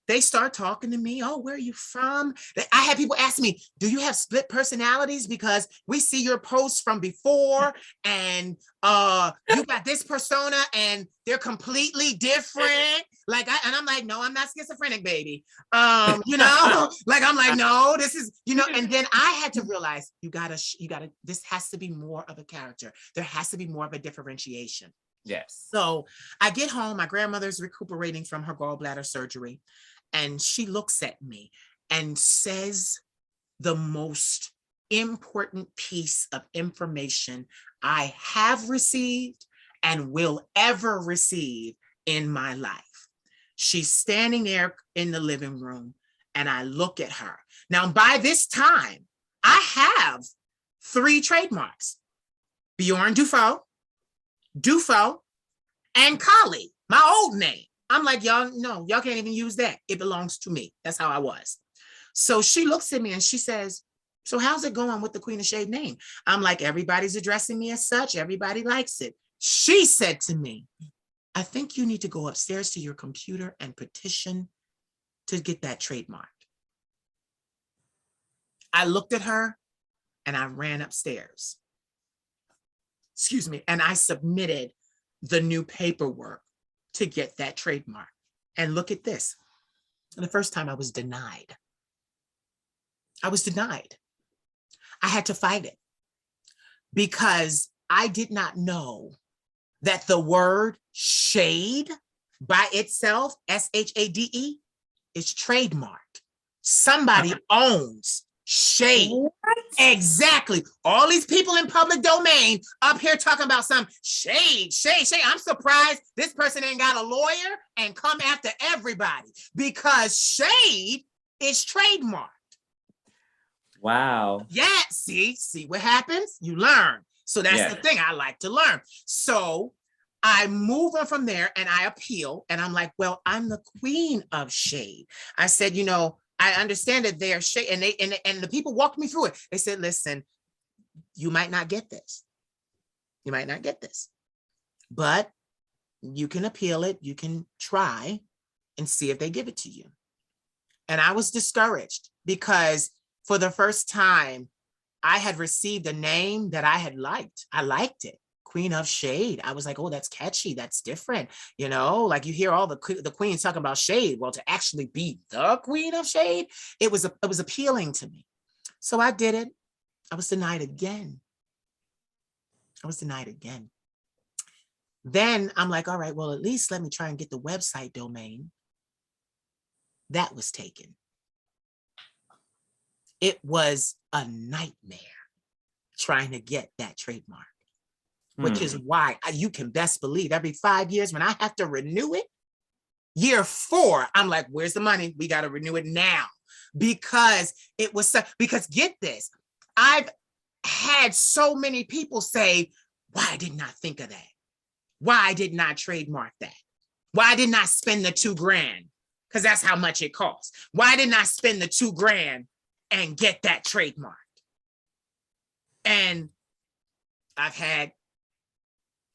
They start talking to me. Oh, where are you from? I had people ask me, do you have split personalities? Because we see your posts from before and you got this persona and they're completely different. And I'm like, no, I'm not schizophrenic, baby. Like, I'm like, no, this is, and then I had to realize you gotta, this has to be more of a character. There has to be more of a differentiation. Yes. So I get home, my grandmother's recuperating from her gallbladder surgery. And she looks at me and says the most important piece of information I have received and will ever receive in my life. She's standing there in the living room and I look at her. Now, by this time, I have 3 trademarks: Bjorn Dufault, and Kali, my old name. I'm like, y'all can't even use that. It belongs to me. That's how I was. So she looks at me and she says, so how's it going with the Queen of Shade name? I'm like, everybody's addressing me as such. Everybody likes it. She said to me, I think you need to go upstairs to your computer and petition to get that trademarked. I looked at her and I ran upstairs. Excuse me. And I submitted the new paperwork to get that trademark. And look at this. The first time I was denied. I was denied. I had to fight it because I did not know that the word shade by itself, SHADE, is trademarked. Somebody owns shade. What? Exactly. All these people in public domain up here talking about some shade. I'm surprised this person ain't got a lawyer and come after everybody because shade is trademarked. Wow. Yeah, see what happens? You learn. So that's the thing. I like to learn. So I move on from there and I appeal and I'm like, well, I'm the queen of shade. I said, I understand that they're shade, and the people walked me through it. They said, listen, you might not get this. You might not get this, but you can appeal it. You can try and see if they give it to you. And I was discouraged because for the first time, I had received a name that I had liked. I liked it. Queen of Shade. I was like, oh, that's catchy. That's different. Like you hear all the queens talking about shade. Well, to actually be the Queen of Shade, it was appealing to me. So I did it. I was denied again. Then I'm like, all right, well, at least let me try and get the website domain. that was taken. It was a nightmare trying to get that trademark, which is why you can best believe every 5 years when I have to renew it, year 4, I'm like, where's the money? We got to renew it now, because it was because get this, I've had so many people say, why didn't I think of that? Why didn't I trademark that? Why didn't I spend the $2,000? Because that's how much it costs. Why didn't I spend the $2,000 and get that trademarked? And I've had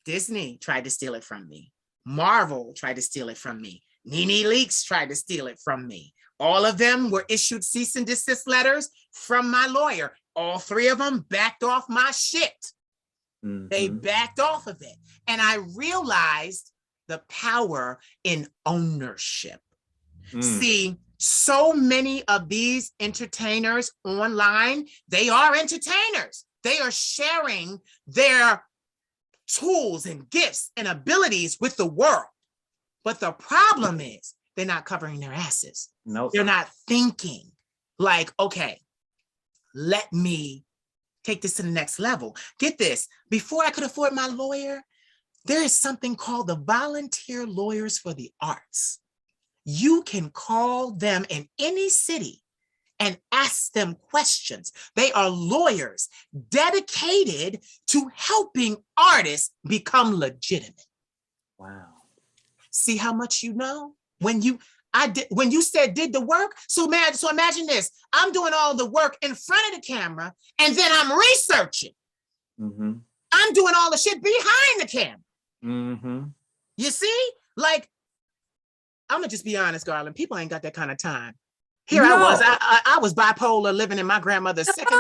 Disney tried to steal it from me. Marvel tried to steal it from me. Nene Leakes tried to steal it from me. All of them were issued cease and desist letters from my lawyer. All 3 of them backed off my shit. They backed off of it. And I realized the power in ownership. See, so many of these entertainers online, they are entertainers. They are sharing their tools and gifts and abilities with the world. But the problem is they're not covering their asses. Nope. They're not thinking like, okay, let me take this to the next level. Get this, before I could afford my lawyer, there is something called the Volunteer Lawyers for the Arts. You can call them in any city and ask them questions. They are lawyers dedicated to helping artists become legitimate. Wow. See how much you know? When you said did the work, so imagine this. I'm doing all the work in front of the camera, and then I'm researching. I'm doing all the shit behind the camera. You see? Like, I'm gonna just be honest, Garland. People ain't got that kind of time. Here I was bipolar, living in my grandmother's second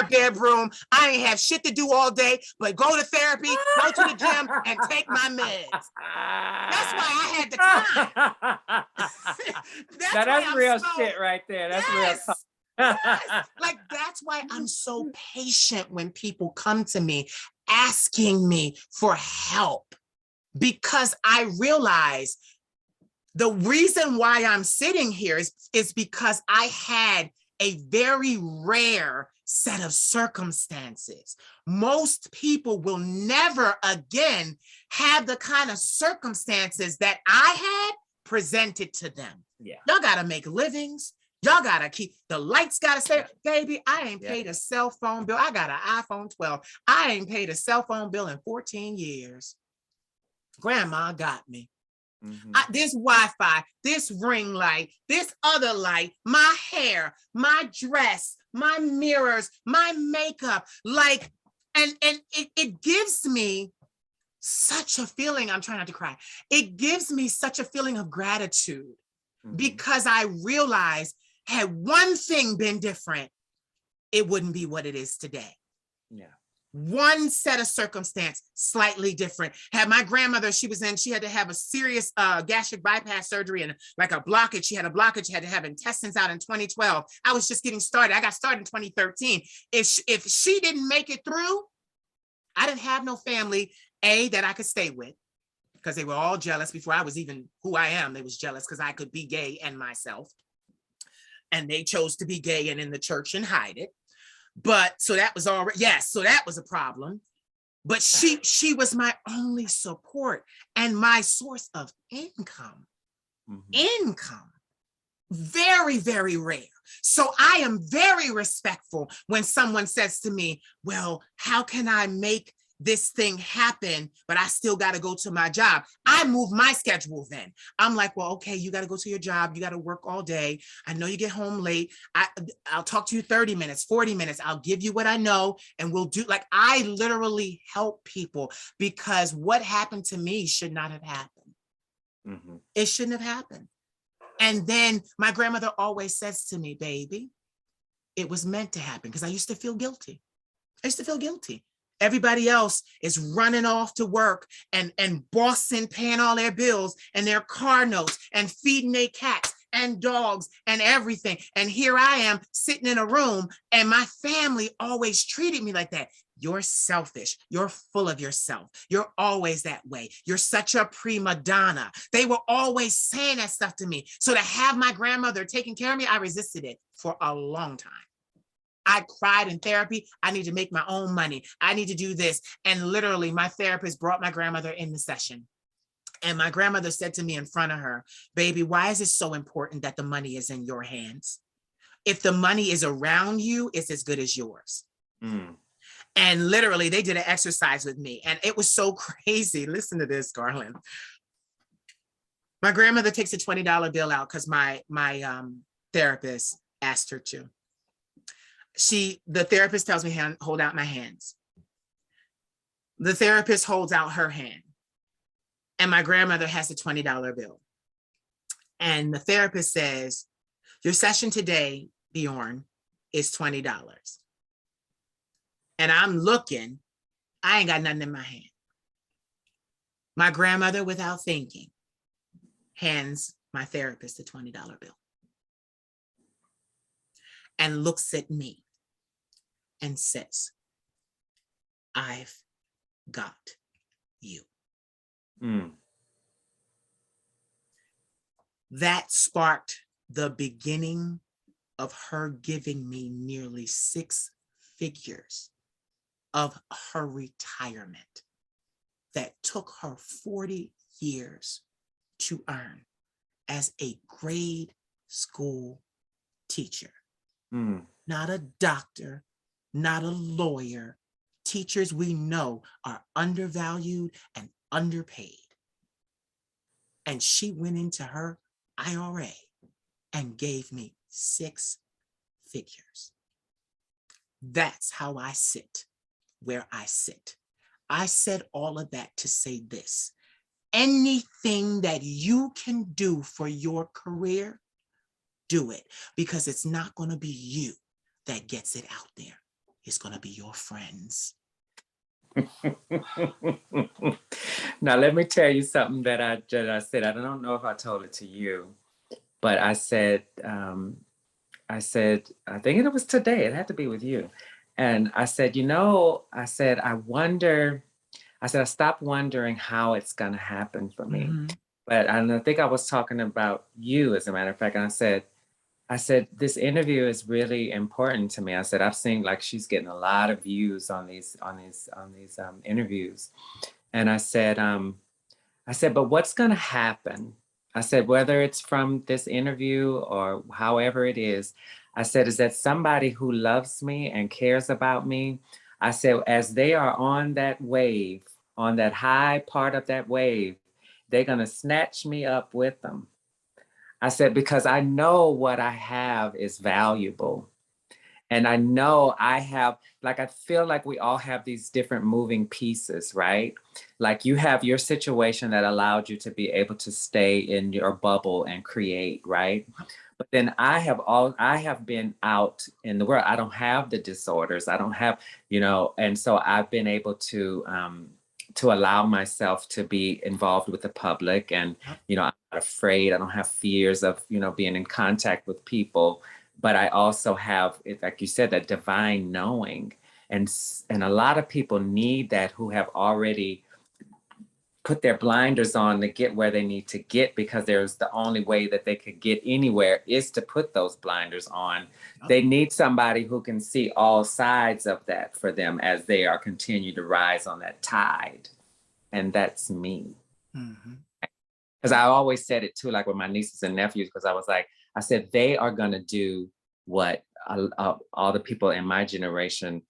bedroom. I ain't have shit to do all day, but go to therapy, go to the gym, and take my meds. That's why I had the time. That's real shit right there. That's real. Yes. Like, that's why I'm so patient when people come to me asking me for help, because I realize the reason why I'm sitting here is because I had a very rare set of circumstances. Most people will never again have the kind of circumstances that I had presented to them. Yeah. Y'all gotta make livings. Y'all gotta keep, the lights gotta stay. Baby, I ain't paid a cell phone bill. I got an iPhone 12. I ain't paid a cell phone bill in 14 years. Grandma got me. This Wi-Fi, this ring light, this other light, my hair, my dress, my mirrors, my makeup, like, and it gives me such a feeling, I'm trying not to cry. It gives me such a feeling of gratitude because I realize had one thing been different, it wouldn't be what it is today. Yeah. One set of circumstance slightly different. Had my grandmother, she had to have a serious gastric bypass surgery and like a blockage. She had a blockage, had to have intestines out in 2012. I was just getting started. I got started in 2013. If she didn't make it through, I didn't have no family, that I could stay with, because they were all jealous before I was even who I am. They was jealous because I could be gay and myself. And they chose to be gay and in the church and hide it. But so that was already, yes, so that was a problem. But she was my only support and my source of income. Income. Very, very rare. So I am very respectful when someone says to me, well, how can I make this thing happen, but I still got to go to my job? I move my schedule then. I'm like, well, okay, you got to go to your job. You got to work all day. I know you get home late. I'll talk to you 30 minutes, 40 minutes. I'll give you what I know and we'll do, like, I literally help people because what happened to me should not have happened. It shouldn't have happened. And then my grandmother always says to me, baby, it was meant to happen, because I used to feel guilty. Everybody else is running off to work and bossing, paying all their bills and their car notes and feeding their cats and dogs and everything. And here I am sitting in a room and my family always treated me like that. You're selfish. You're full of yourself. You're always that way. You're such a prima donna. They were always saying that stuff to me. So to have my grandmother taking care of me, I resisted it for a long time. I cried in therapy. I need to make my own money. I need to do this. And literally, my therapist brought my grandmother in the session. And my grandmother said to me in front of her, baby, why is it so important that the money is in your hands? If the money is around you, it's as good as yours. Mm. And literally, they did an exercise with me. And it was so crazy. Listen to this, Garland. My grandmother takes a $20 bill out because my therapist asked her to. The therapist tells me, hold out my hands. The therapist holds out her hand. And my grandmother has a $20 bill. And the therapist says, your session today, Bjorn, is $20. And I'm looking, I ain't got nothing in my hand. My grandmother, without thinking, hands my therapist a $20 bill and looks at me and says, I've got you. Mm. That sparked the beginning of her giving me nearly 6 figures of her retirement that took her 40 years to earn as a grade school teacher. Mm. Not a doctor, not a lawyer. Teachers we know are undervalued and underpaid. And she went into her IRA and gave me 6 figures. That's how I sit where I sit. I said all of that to say this. Anything that you can do for your career, do it, because it's not going to be you that gets it out there. It's going to be your friends. Now, let me tell you something that I said. I don't know if I told it to you, but I said, I think it was today. It had to be with you. And I said, I stopped wondering how it's going to happen for me. Mm-hmm. But I think I was talking about you, as a matter of fact. And I said, this interview is really important to me. I said, I've seen like she's getting a lot of views on these interviews. And I said, but what's going to happen? I said, whether it's from this interview or however it is, I said, is that somebody who loves me and cares about me? I said, as they are on that wave, on that high part of that wave, they're going to snatch me up with them. I said, because I know what I have is valuable. And I know I feel like we all have these different moving pieces, right? Like you have your situation that allowed you to be able to stay in your bubble and create, right? But then I have been out in the world. I don't have the disorders. I don't have, and so I've been able to allow myself to be involved with the public. And, I'm not afraid. I don't have fears of, being in contact with people. But I also have, like you said, that divine knowing. And a lot of people need that, who have already put their blinders on to get where they need to get, because there's the only way that they could get anywhere is to put those blinders on. Oh. They need somebody who can see all sides of that for them as they are continue to rise on that tide. And that's me. Mm-hmm. Because I always said it too, like with my nieces and nephews, because I said, they are going to do what all the people in my generation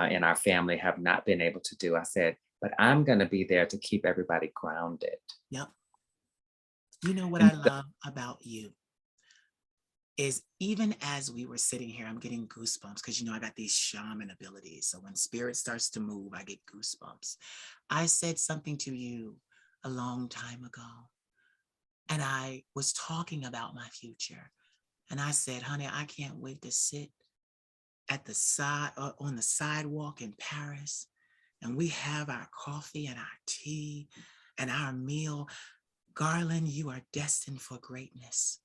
in our family have not been able to do. I said, but I'm going to be there to keep everybody grounded. Yep. You know what I love about you is, even as we were sitting here, I'm getting goosebumps because, I got these shaman abilities. So when spirit starts to move, I get goosebumps. I said something to you a long time ago, and I was talking about my future. And I said, honey, I can't wait to sit at the side on the sidewalk in Paris, and we have our coffee and our tea and our meal. Garland, you are destined for greatness.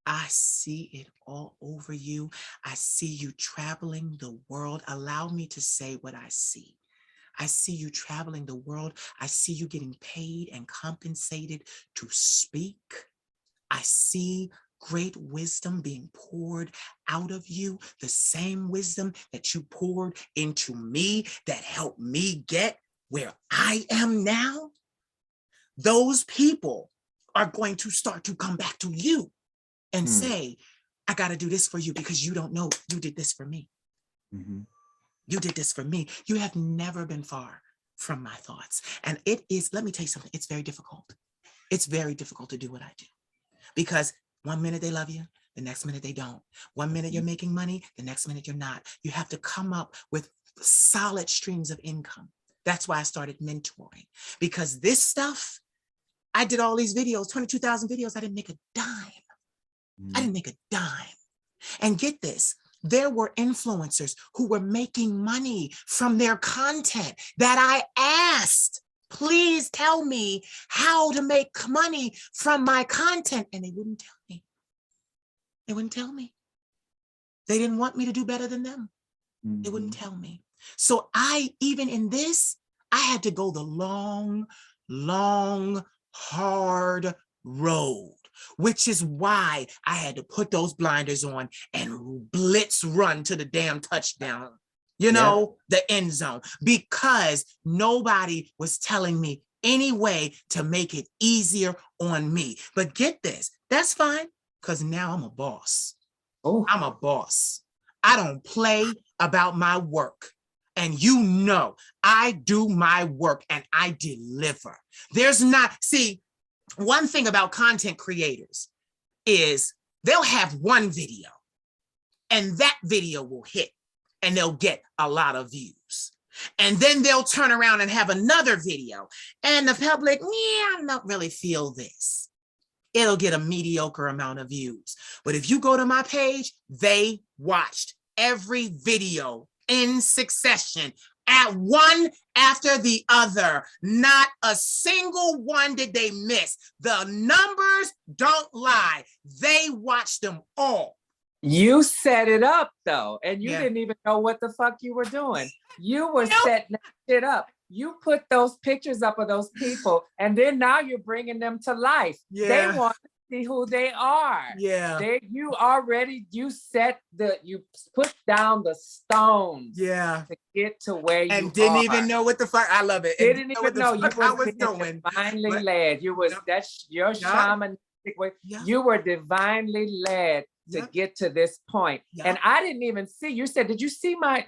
I see it all over you. I see you traveling the world. Allow me to say what I see. I see you traveling the world. I see you getting paid and compensated to speak. I see great wisdom being poured out of you, the same wisdom that you poured into me that helped me get where I am now. Those people are going to start to come back to you and say, I got to do this for you because you don't know you did this for me. You did this for me. You have never been far from my thoughts. And it is, let me tell you something, it's very difficult. It's very difficult to do what I do because one minute they love you, the next minute they don't. One minute you're making money, the next minute you're not. You have to come up with solid streams of income. That's why I started mentoring, because this stuff, I did all these videos, 22,000 videos. I didn't make a dime. I didn't make a dime. And get this, there were influencers who were making money from their content that I asked, please tell me how to make money from my content. And they wouldn't tell me. They wouldn't tell me. They didn't want me to do better than them. They wouldn't tell me. So even in this, I had to go the long, hard road, which is why I had to put those blinders on and blitz run to the damn touchdown, the end zone, because nobody was telling me any way to make it easier on me. But get this, that's fine, because now I'm a boss. Oh, I'm a boss. I don't play about my work. And I do my work and I deliver. One thing about content creators is they'll have one video and that video will hit and they'll get a lot of views. And then they'll turn around and have another video and the public, I don't really feel this. It'll get a mediocre amount of views. But if you go to my page, they watched every video in succession, at one after the other. Not a single one did they miss. The numbers don't lie. They watched them all. You set it up though, and you didn't even know what the fuck you were doing. You were setting that shit up. You put those pictures up of those people, and then now you're bringing them to life. They want to see who they are. You put down the stones to get to where you are. And didn't even know what the fuck, I love it. Didn't even know you were divinely led. That's your shamanistic way. You were divinely led to get to this point. And I didn't even see, you said, did you see my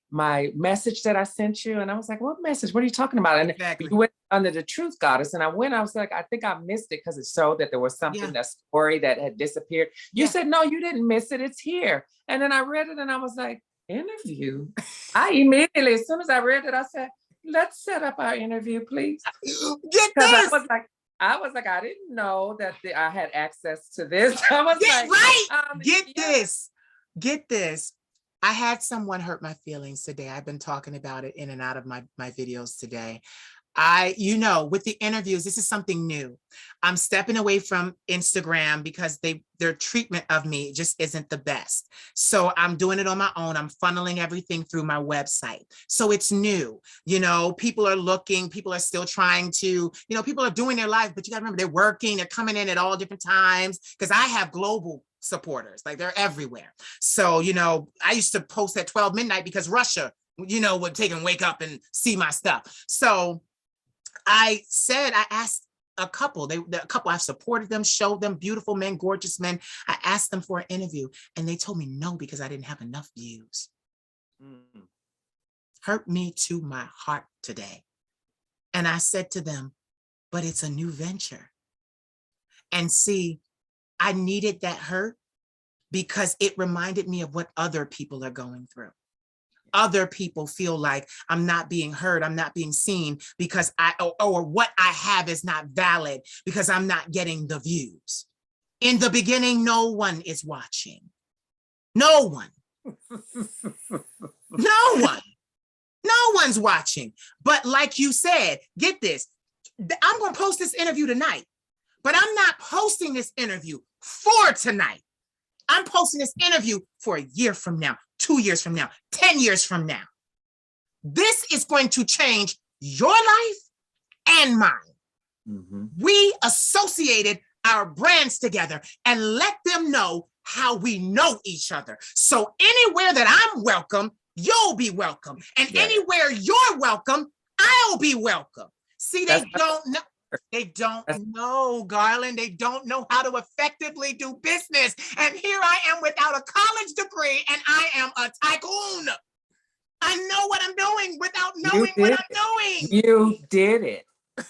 my message that I sent you? And I was like, what message? What are you talking about? And you went under the Truth Goddess. And I was like, I think I missed it because it showed that there was something, that story that had disappeared. You said, no, you didn't miss it. It's here. And then I read it and I was like, interview? I immediately, as soon as I read it, I said, let's set up our interview, please. Get this. I was like, I didn't know that I had access to this. I was Get this. I had someone hurt my feelings today. I've been talking about it in and out of my videos today. With the interviews, this is something new. I'm stepping away from Instagram because their treatment of me just isn't the best. So I'm doing it on my own. I'm funneling everything through my website. So it's new. People are looking, people are still trying to, people are doing their life, but you gotta remember they're working, they're coming in at all different times, because I have global supporters, like they're everywhere. So, I used to post at 12 midnight because Russia, would take and wake up and see my stuff. So I asked a couple, I've supported them, showed them, beautiful men, gorgeous men. I asked them for an interview and they told me no, because I didn't have enough views. Hurt me to my heart today. And I said to them, but it's a new venture. And see, I needed that hurt because it reminded me of what other people are going through. Other people feel like I'm not being heard, I'm not being seen because or what I have is not valid because I'm not getting the views. In the beginning, no one is watching. No one. No one. No one's watching. But like you said, get this, I'm going to post this interview tonight. but I'm not posting this interview for tonight. I'm posting this interview for a year from now, 2 years from now, 10 years from now. This is going to change your life and mine. Mm-hmm. We associated our brands together and let them know how we know each other. So anywhere that I'm welcome, you'll be welcome. And anywhere you're welcome, I'll be welcome. See, they don't know. They don't know, Garland. They don't know how to effectively do business. And here I am without a college degree, and I am a tycoon. I know what I'm doing without knowing what I'm doing. You did it.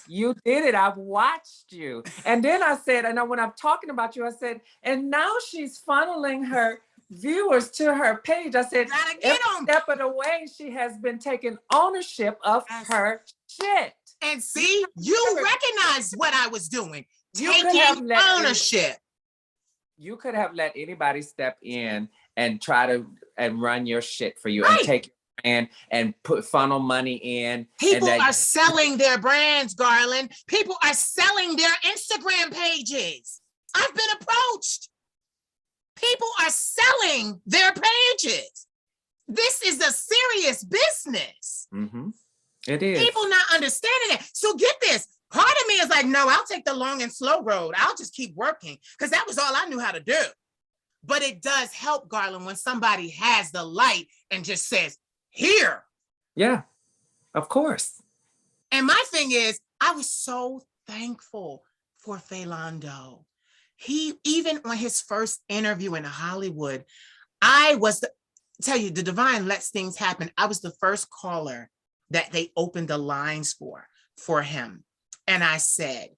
You did it. I've watched you. And then I said, and when I'm talking about you, I said, and now she's funneling her viewers to her page. I said, every step of the way, she has been taking ownership of her shit. And see, you recognize what I was doing. Taking ownership. You could have let anybody step in and try to run your shit for you, right, and take and put funnel money in. People are selling their brands, Garland. People are selling their Instagram pages. I've been approached. People are selling their pages. This is a serious business. Mm-hmm. It is. People not understanding it. So get this. Part of me is like, no, I'll take the long and slow road. I'll just keep working because that was all I knew how to do. But it does help, Garland, when somebody has the light and just says, here. Yeah, of course. And my thing is, I was so thankful for Philando. He, even on his first interview in Hollywood, tell you, the divine lets things happen. I was the first caller that they opened the lines for him. And I said,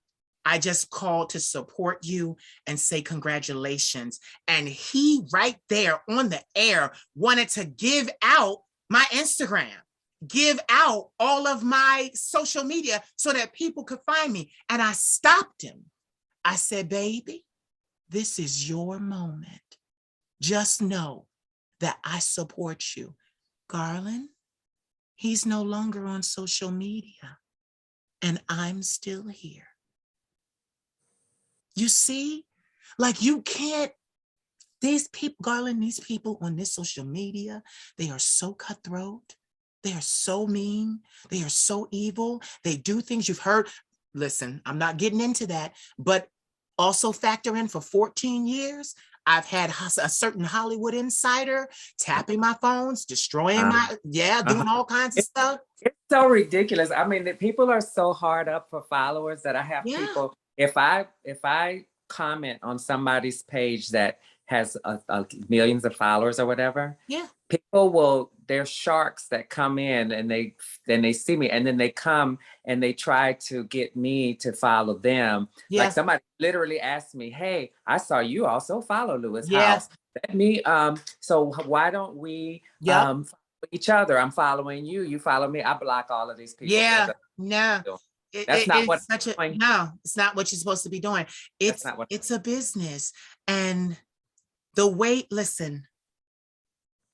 I just called to support you and say congratulations. And he right there on the air wanted to give out my Instagram, give out all of my social media so that people could find me. And I stopped him. I said, baby, this is your moment. Just know that I support you. Garland, he's no longer on social media, and I'm still here. You see, like you can't, these people, Garland, these people on this social media, they are so cutthroat. They are so mean. They are so evil. They do things you've heard. Listen, I'm not getting into that, but also factor in for 14 years, I've had a certain Hollywood insider tapping my phones, destroying doing all kinds of stuff. It's so ridiculous. I mean, people are so hard up for followers that I have people, if I comment on somebody's page that has millions of followers or whatever, people they're sharks that come in and they see me and then they come and they try to get me to follow them. Like somebody literally asked me, hey, I saw you also follow Lewis House. Let me, so why don't we follow each other? I'm following you, you follow me. I block all of these people. That's not what it's not what you're supposed to be doing. It's a business. And the way, listen,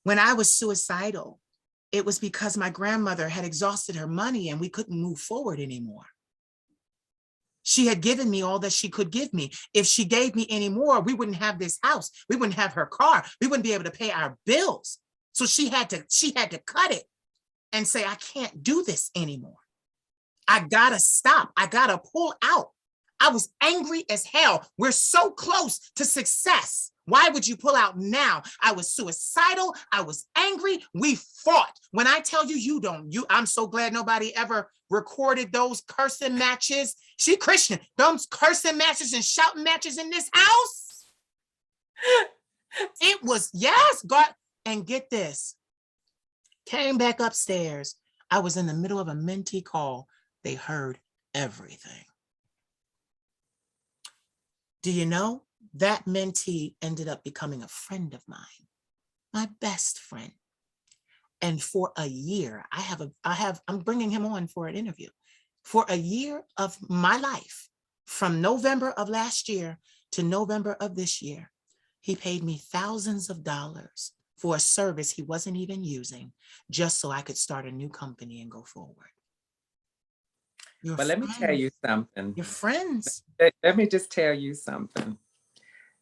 when I was suicidal, it was because my grandmother had exhausted her money and we couldn't move forward anymore. She had given me all that she could give me. If she gave me any more, we wouldn't have this house. We wouldn't have her car. We wouldn't be able to pay our bills. So she had to cut it and say, I can't do this anymore. I gotta stop. I gotta pull out. I was angry as hell. We're so close to success. Why would you pull out now? I was suicidal. I was angry. We fought. When I tell you, I'm so glad nobody ever recorded those cursing matches. She Christian, those cursing matches and shouting matches in this house. It was, God. And get this, came back upstairs. I was in the middle of a mentee call. They heard everything. Do you know? That mentee ended up becoming a friend of mine, my best friend. And for a year, I'm bringing him on for an interview. For a year of my life, from November of last year to November of this year, he paid me thousands of dollars for a service he wasn't even using, just so I could start a new company and go forward. Your But let me tell you friends. something. Your friends. Let me just tell you something.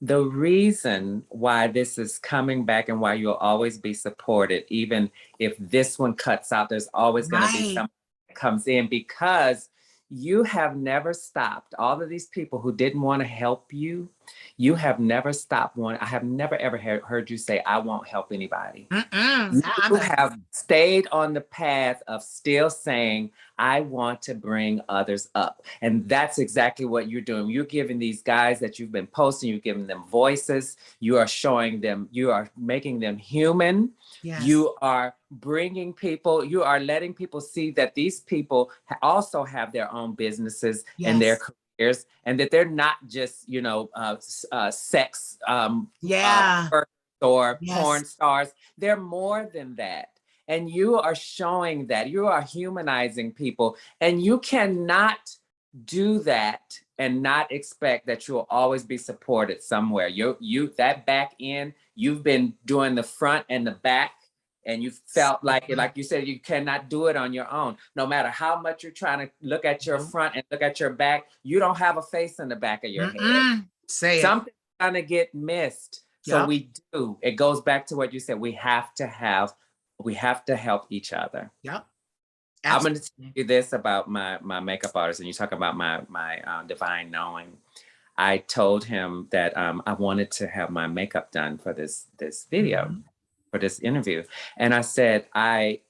The reason why this is coming back and why you'll always be supported, even if this one cuts out, there's always going to be Right. someone that comes in, because you have never stopped. All of these people who didn't want to help you, you have never stopped one. I have never ever heard you say, I won't help anybody. Mm-mm. You have stayed on the path of still saying, I want to bring others up. And that's exactly what you're doing. You're giving these guys that you've been posting, you're giving them voices. You are showing them, you are making them human. Yes. You are bringing people, you are letting people see that these people also have their own businesses and their careers, and that they're not just, sex Yeah. or Yes. porn stars. They're more than that. And you are showing that. You are humanizing people. And you cannot do that and not expect that you'll always be supported somewhere. You that back end, you've been doing the front and the back, and you felt like you said, you cannot do it on your own. No matter how much you're trying to look at your front and look at your back, you don't have a face in the back of your head. Say it. Something's gonna get missed. So Yep. we do. It goes back to what you said. We have to help each other. Yep. Absolutely. I'm going to tell you this about my makeup artist, and you talk about my divine knowing. I told him that I wanted to have my makeup done for this video, for this interview, and I said I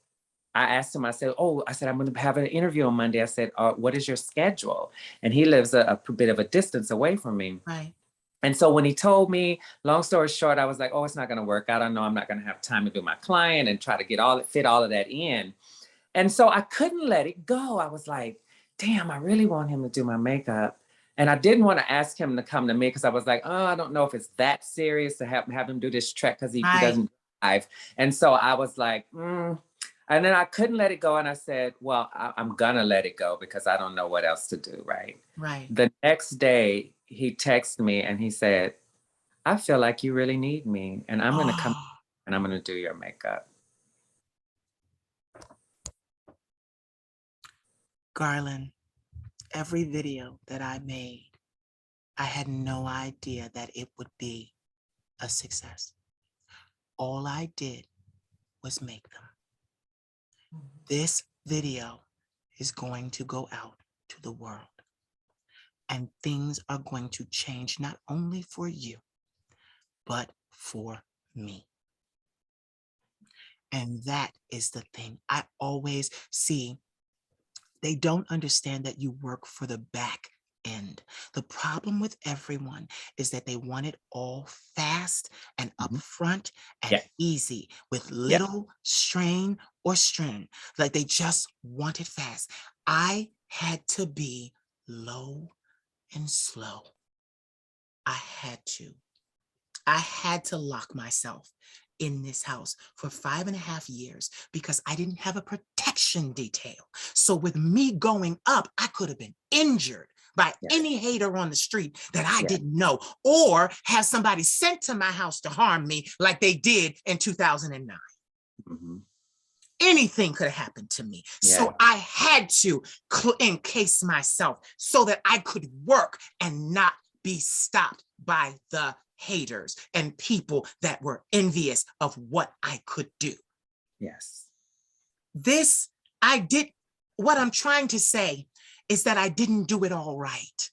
asked him. I said, I'm going to have an interview on Monday. I said, what is your schedule? And he lives a bit of a distance away from me. Right. And so when he told me, long story short, I was like, it's not going to work out. I know I'm not going to have time to do my client and try to fit all of that in. And so I couldn't let it go. I was like, damn, I really want him to do my makeup. And I didn't want to ask him to come to me because I was like, I don't know if it's that serious to have him do this trek because he doesn't drive. And so I was like, And then I couldn't let it go. And I said, well, I'm going to let it go because I don't know what else to do. Right. The next day, he texted me and he said, I feel like you really need me. And I'm going to come and I'm going to do your makeup. Garland, every video that I made, I had no idea that it would be a success. All I did was make them. This video is going to go out to the world, and things are going to change not only for you, but for me. And that is the thing I always see. They don't understand that you work for the back end. The problem with everyone is that they want it all fast and upfront and easy with little strain or strain. Like they just want it fast. I had to be low and slow. I had to lock myself in this house for 5.5 years because I didn't have a protection detail. So with me going up, I could have been injured by any hater on the street that I didn't know, or have somebody sent to my house to harm me like they did in 2009. Anything could have happened to me. So I had to encase myself so that I could work and not be stopped by the haters and people that were envious of what I could do. What I'm trying to say is that I didn't do it all right.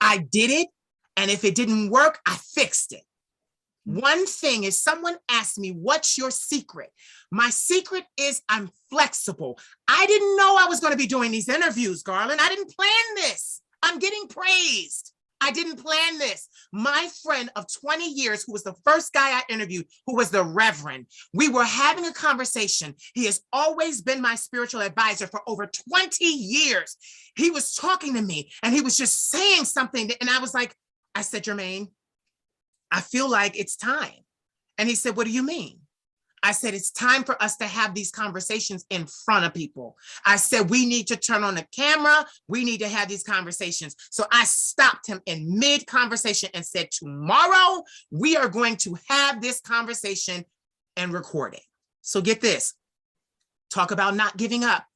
I did it, and if it didn't work, I fixed it. One thing is, someone asked me, what's your secret? My secret is I'm flexible. I didn't know I was going to be doing these interviews, Garland. I didn't plan this. I'm getting praised. I didn't plan this. My friend of 20 years, who was the first guy I interviewed, who was the Reverend, we were having a conversation. He has always been my spiritual advisor for over 20 years. He was talking to me and he was just saying something. And I said, Jermaine, I feel like it's time. And he said, what do you mean? I said, it's time for us to have these conversations in front of people. I said, we need to turn on the camera. We need to have these conversations. So I stopped him in mid-conversation and said, tomorrow, we are going to have this conversation and record it. So get this, talk about not giving up.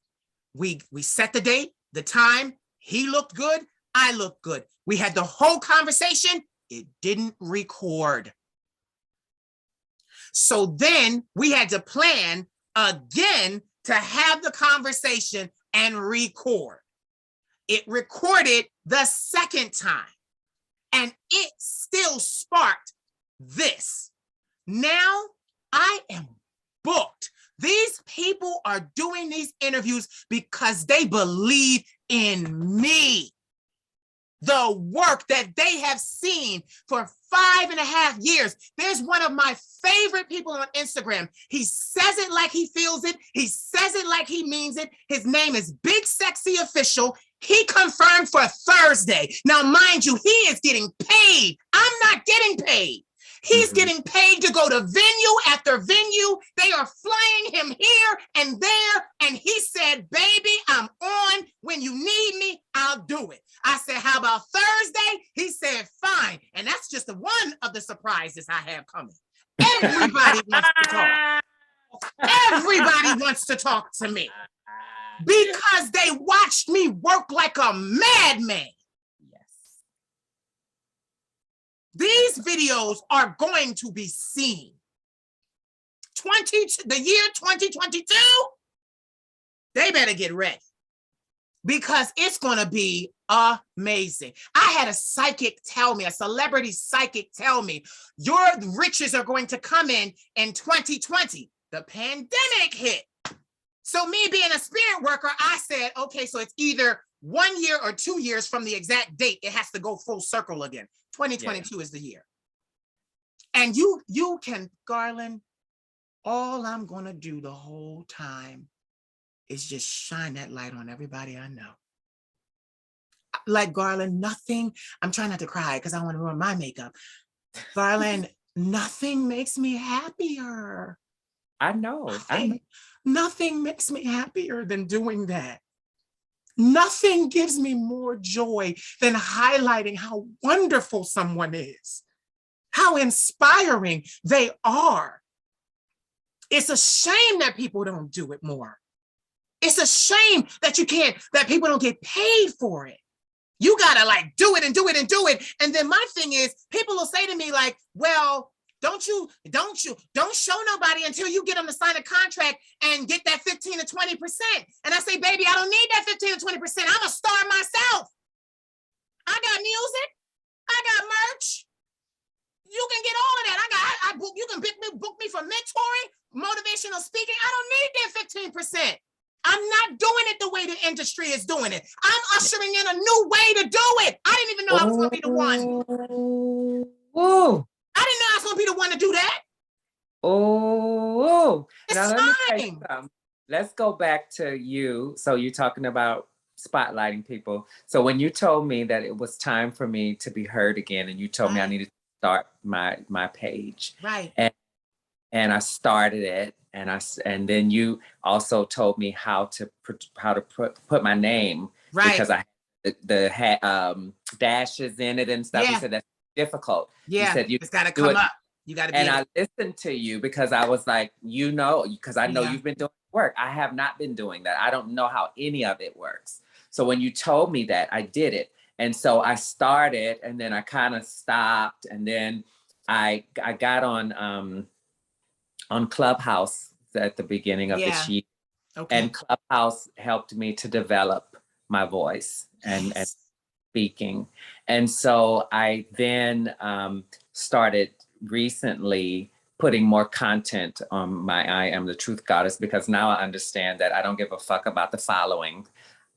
We set the date. the time he looked good, I looked good. We had the whole conversation. It didn't record. So then we had to plan again to have the conversation and record. It recorded the second time, and it still sparked this. Now I am booked. These people are doing these interviews because they believe in me. The work that they have seen for 5.5 years. There's one of my favorite people on Instagram. He says it like he feels it. He says it like he means it. His name is Big Sexy Official. He confirmed for Thursday. Now, mind you, he is getting paid. I'm not getting paid. He's getting paid to go to venue after venue. They are flying him here and there. And he said, baby, I'm on. When you need me, I'll do it. I said, how about Thursday? He said, fine. And that's just one of the surprises I have coming. Everybody wants to talk. Everybody wants to talk to me because they watched me work like a madman. These videos are going to be seen. The year 2022, they better get ready because it's going to be amazing. I had a psychic tell me, a celebrity psychic tell me, your riches are going to come in 2020. The pandemic hit. So me being a spirit worker, I said, okay, so it's either 1 year or 2 years from the exact date. It has to go full circle again. 2022 is the year. And you can, Garland, all I'm going to do the whole time is just shine that light on everybody I know. Like Garland, nothing, I'm trying not to cry because I want to ruin my makeup. Garland, nothing makes me happier. I know. Nothing makes me happier than doing that. Nothing gives me more joy than highlighting how wonderful someone is, how inspiring they are. It's a shame that people don't do it more. It's a shame that that people don't get paid for it. You gotta like do it and do it and do it. And then my thing is, people will say to me like, well, don't show nobody until you get them to sign a contract and get that 15 to 20%. And I say, baby, I don't need that 15 to 20%. I'm a star myself. I got music. I got merch. You can get all of that. You can book me for mentoring, motivational speaking. I don't need that 15%. I'm not doing it the way the industry is doing it. I'm ushering in a new way to do it. I didn't even know I was going to be the one. Whoa. I didn't know I was going to be the one to do that. Oh, it's now time. Let me tell you something. Let's go back to you. So you're talking about spotlighting people. So when you told me that it was time for me to be heard again, and you told me I needed to start my page, right? And I started it, and then you also told me how to put my name, right? Because I had the dashes in it and stuff. Yeah. You said that's difficult. Yeah, you said it's got to come up. You got to be. And I listened to you because I was like, because I know you've been doing work. I have not been doing that. I don't know how any of it works. So when you told me that, I did it. And so I started, and then I kind of stopped, and then I got on Clubhouse at the beginning of this year. Okay. And Clubhouse helped me to develop my voice and speaking. And so I then started recently putting more content on my I Am the Truth Goddess, because now I understand that I don't give a fuck about the following.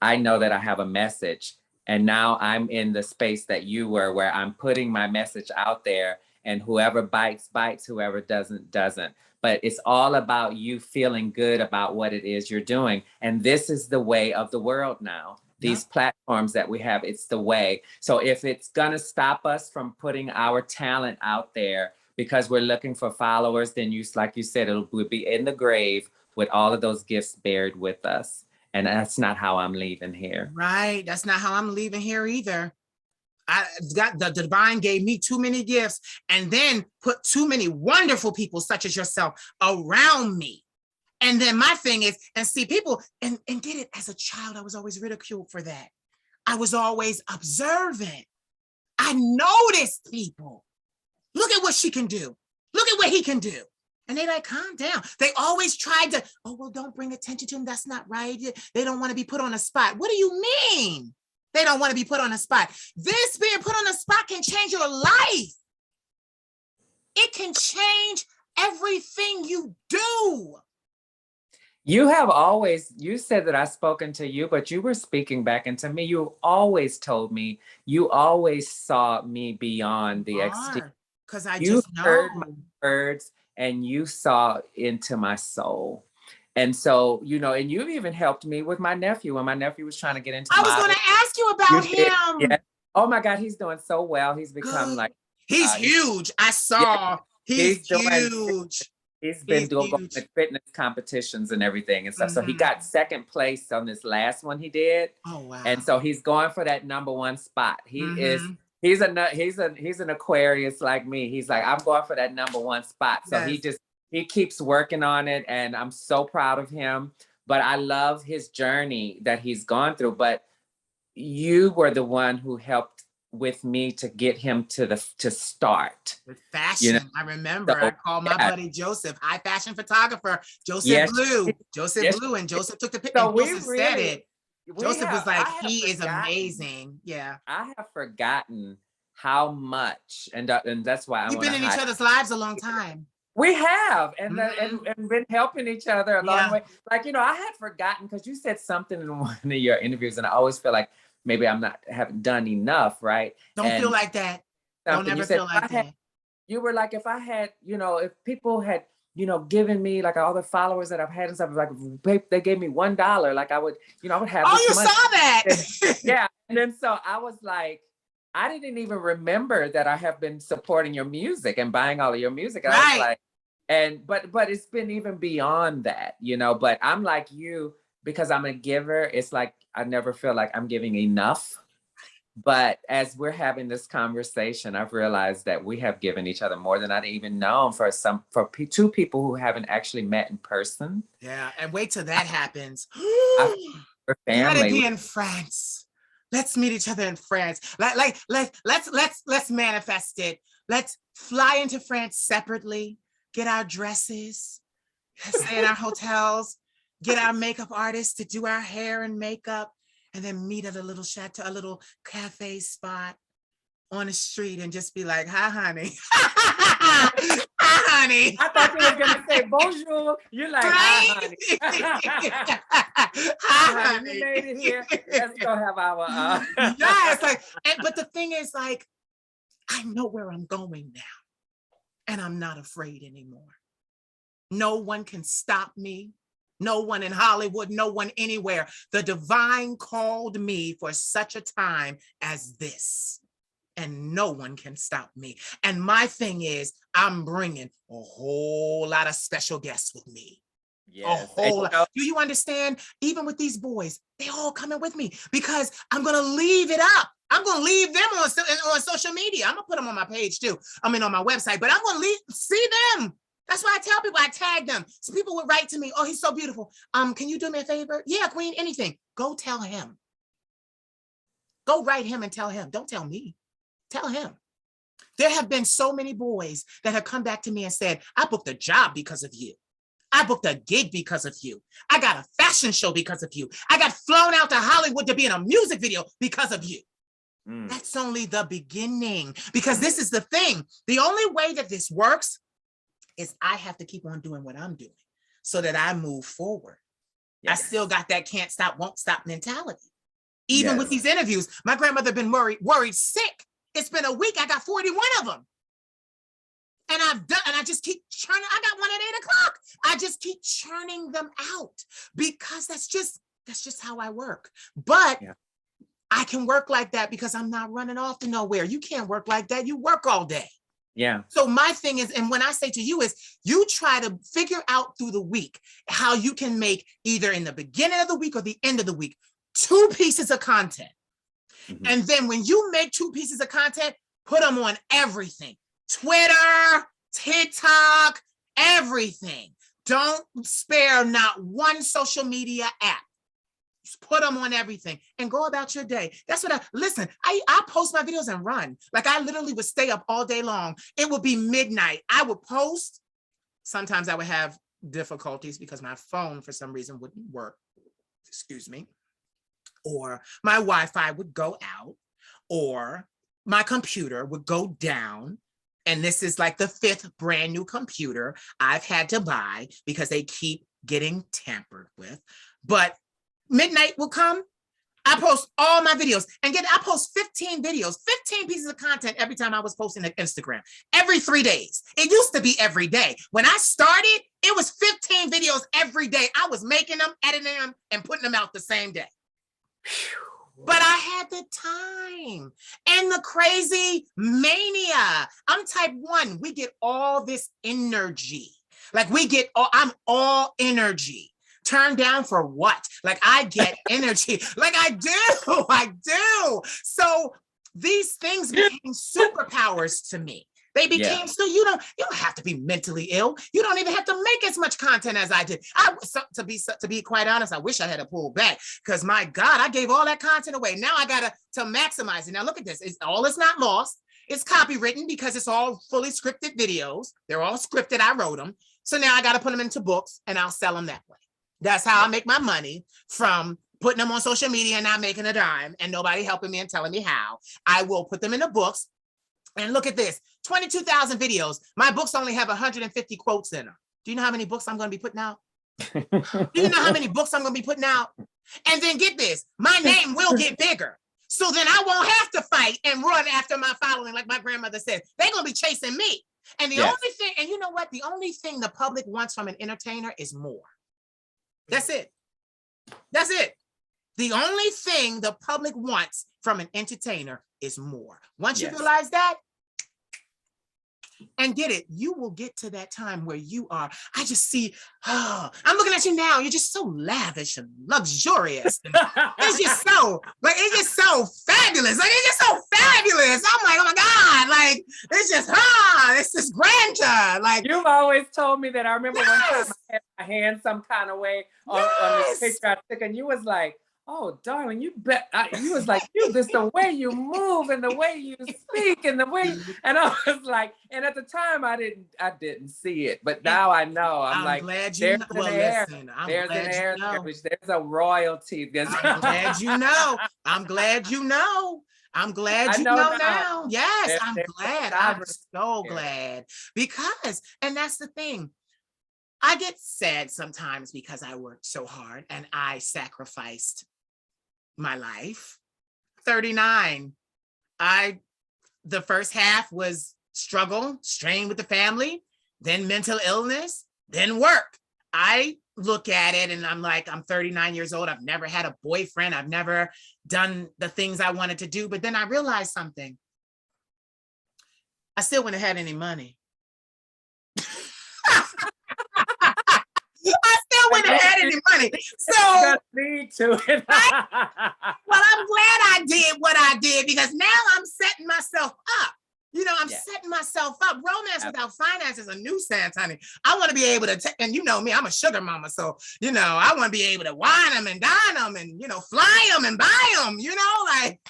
I know that I have a message, and now I'm in the space that you were, where I'm putting my message out there, and whoever bites, whoever doesn't. But it's all about you feeling good about what it is you're doing. And this is the way of the world now. These platforms that we have, it's the way. So if it's gonna stop us from putting our talent out there because we're looking for followers, then like you said, it would be in the grave with all of those gifts buried with us. And that's not how I'm leaving here. Right, that's not how I'm leaving here either. The divine gave me too many gifts and then put too many wonderful people such as yourself around me. And then my thing is, and see people, and get it, as a child, I was always ridiculed for that. I was always observant. I noticed people. Look at what she can do. Look at what he can do. And they like, calm down. They always tried to, oh, well, don't bring attention to him. That's not right. They don't want to be put on a spot. What do you mean? They don't want to be put on a spot. This being put on a spot can change your life. It can change everything you do. You have always, you said that I've spoken to you, but you were speaking back into me. You always told me, you always saw me beyond the exterior. Because I You just know. heard my words and you saw into my soul. And so, you know, and you've even helped me with my nephew when my nephew was trying to get into I was going to ask you about him. Yeah. Oh my God, he's doing so well. He's become like. He's huge. I saw. Yeah, he's huge. He's been doing fitness competitions and everything and stuff. So he got second place on this last one he did. Oh wow! And so he's going for that #1 spot. He is. He's an Aquarius like me. He's like, I'm going for that #1 spot. So he keeps working on it, and I'm so proud of him. But I love his journey that he's gone through. But you were the one who helped with me to get him to start with fashion. You know? I remember I called my buddy Joseph, high fashion photographer, Joseph Blue, and Joseph took the picture. So and Joseph said it. Joseph was like, he is amazing. Yeah, I have forgotten how much, and that's why we've been in each other's lives a long time. We have, and been helping each other along the way. Like, you know, I had forgotten because you said something in one of your interviews, and I always feel like maybe I'm not haven't done enough, right? Don't feel like that. Don't ever feel like that. You were like, if I had, you know, if people had, you know, given me like all the followers that I've had and stuff, like if they gave me $1, like I would, you know, I would have. Oh, you saw that? Yeah. And then so I was like, I didn't even remember that I have been supporting your music and buying all of your music. And I was like, but it's been even beyond that, you know, but I'm like you, because I'm a giver. It's like, I never feel like I'm giving enough. But as we're having this conversation, I've realized that we have given each other more than I'd even known for two people who haven't actually met in person. Yeah, and wait till that happens. For family. Let it be in France. Let's meet each other in France. Let's manifest it. Let's fly into France separately. Get our dresses. Stay in our hotels. Get our makeup artists to do our hair and makeup. And then meet at a little chateau, a little cafe spot on the street and just be like, hi, honey. Hi, honey. I thought you were going to say bonjour. You're like, hi, honey. Hi, honey. You made it here. Let's go have our... Yes. But the thing is, like, I know where I'm going now. And I'm not afraid anymore. No one can stop me. No one in Hollywood, no one anywhere. The divine called me for such a time as this, and no one can stop me. And my thing is, I'm bringing a whole lot of special guests with me. Yes. A whole lot. Do you understand? Even with these boys, they all coming with me because I'm going to leave it up. I'm going to leave them on social media. I'm going to put them on my page too. I mean, on my website, but I'm going to see them. That's why I tell people, I tag them. So people would write to me, oh, he's so beautiful. Can you do me a favor? Yeah, Queen, anything. Go tell him. Go write him and tell him. Don't tell me. Tell him. There have been so many boys that have come back to me and said, I booked a job because of you. I booked a gig because of you. I got a fashion show because of you. I got flown out to Hollywood to be in a music video because of you. That's only the beginning, because this is the thing. The only way that this works is I have to keep on doing what I'm doing so that I move forward. Yes. I still got that can't stop, won't stop mentality. Even with these interviews, my grandmother been worried sick. It's been a week. I got 41 of them. And I just keep churning. I got one at 8:00. I just keep churning them out because that's just how I work. But I can work like that because I'm not running off to nowhere. You can't work like that. You work all day. Yeah. So my thing is, and when I say to you is, you try to figure out through the week how you can make either in the beginning of the week or the end of the week, 2 pieces of content. Mm-hmm. And then when you make 2 pieces of content, put them on everything. Twitter, TikTok, everything. Don't spare not one social media app. Just put them on everything and go about your day. That's what I post my videos and run. Like I literally would stay up all day long. It would be midnight. I would post. Sometimes I would have difficulties because my phone for some reason wouldn't work. Excuse me. Or my Wi-Fi would go out, or my computer would go down. And this is like the 5th brand new computer I've had to buy because they keep getting tampered with. But midnight will come. I post all my videos and I post 15 videos, 15 pieces of content every time I was posting on Instagram, every 3 days. It used to be every day. When I started, it was 15 videos every day. I was making them, editing them, and putting them out the same day. But I had the time and the crazy mania. I'm type 1. We get all this energy. Like I'm all energy. Turned down for what? Like I get energy. Like I do. So these things became superpowers to me. They became, so you don't have to be mentally ill. You don't even have to make as much content as I did. To be quite honest, I wish I had to pull back because my God, I gave all that content away. Now I got to maximize it. Now look at this. It's not lost. It's copywritten because it's all fully scripted videos. They're all scripted. I wrote them. So now I got to put them into books and I'll sell them that way. That's how I make my money, from putting them on social media and not making a dime and nobody helping me and telling me how. I will put them into books. And look at this, 22,000 videos. My books only have 150 quotes in them. Do you know how many books I'm going to be putting out? Do you know how many books I'm going to be putting out? And then get this, my name will get bigger. So then I won't have to fight and run after my following, like my grandmother said. They're going to be chasing me. And the only thing, and you know what? The only thing the public wants from an entertainer is more. That's it. That's it. The only thing the public wants from an entertainer is more. Once you realize that, and get it, you will get to that time where you are, I just see, I'm looking at you now, you're just so lavish and luxurious. And it's just so fabulous. Like, it's just so fabulous. I'm like, oh my God, like, it's just grandeur. Like, you've always told me that. I remember one time I had my hand some kind of way on this picture I took, and you was like, oh, darling, you was like, just the way you move and the way you speak and the way, and I was like, and at the time I didn't see it, but now I know. I'm like, glad you know. Well, listen, there's an air, there's a royalty. I'm glad you know. I'm glad you know. I'm glad you know now. Yes, I'm glad. I'm so glad because, and that's the thing. I get sad sometimes because I worked so hard and I sacrificed my life. 39. The first half was struggle, strain with the family, then mental illness, then work. I look at it and I'm like, I'm 39 years old. I've never had a boyfriend. I've never done the things I wanted to do. But then I realized something. I still wouldn't have had any money. I still wouldn't have had any money. So lead to it. Well, I'm glad I did what I did because now I'm setting myself up. You know, I'm setting myself up. Romance without finance is a nuisance, honey. I want to be able to, and you know me, I'm a sugar mama. So, you know, I want to be able to wine them and dine them and, you know, fly them and buy them, you know, like.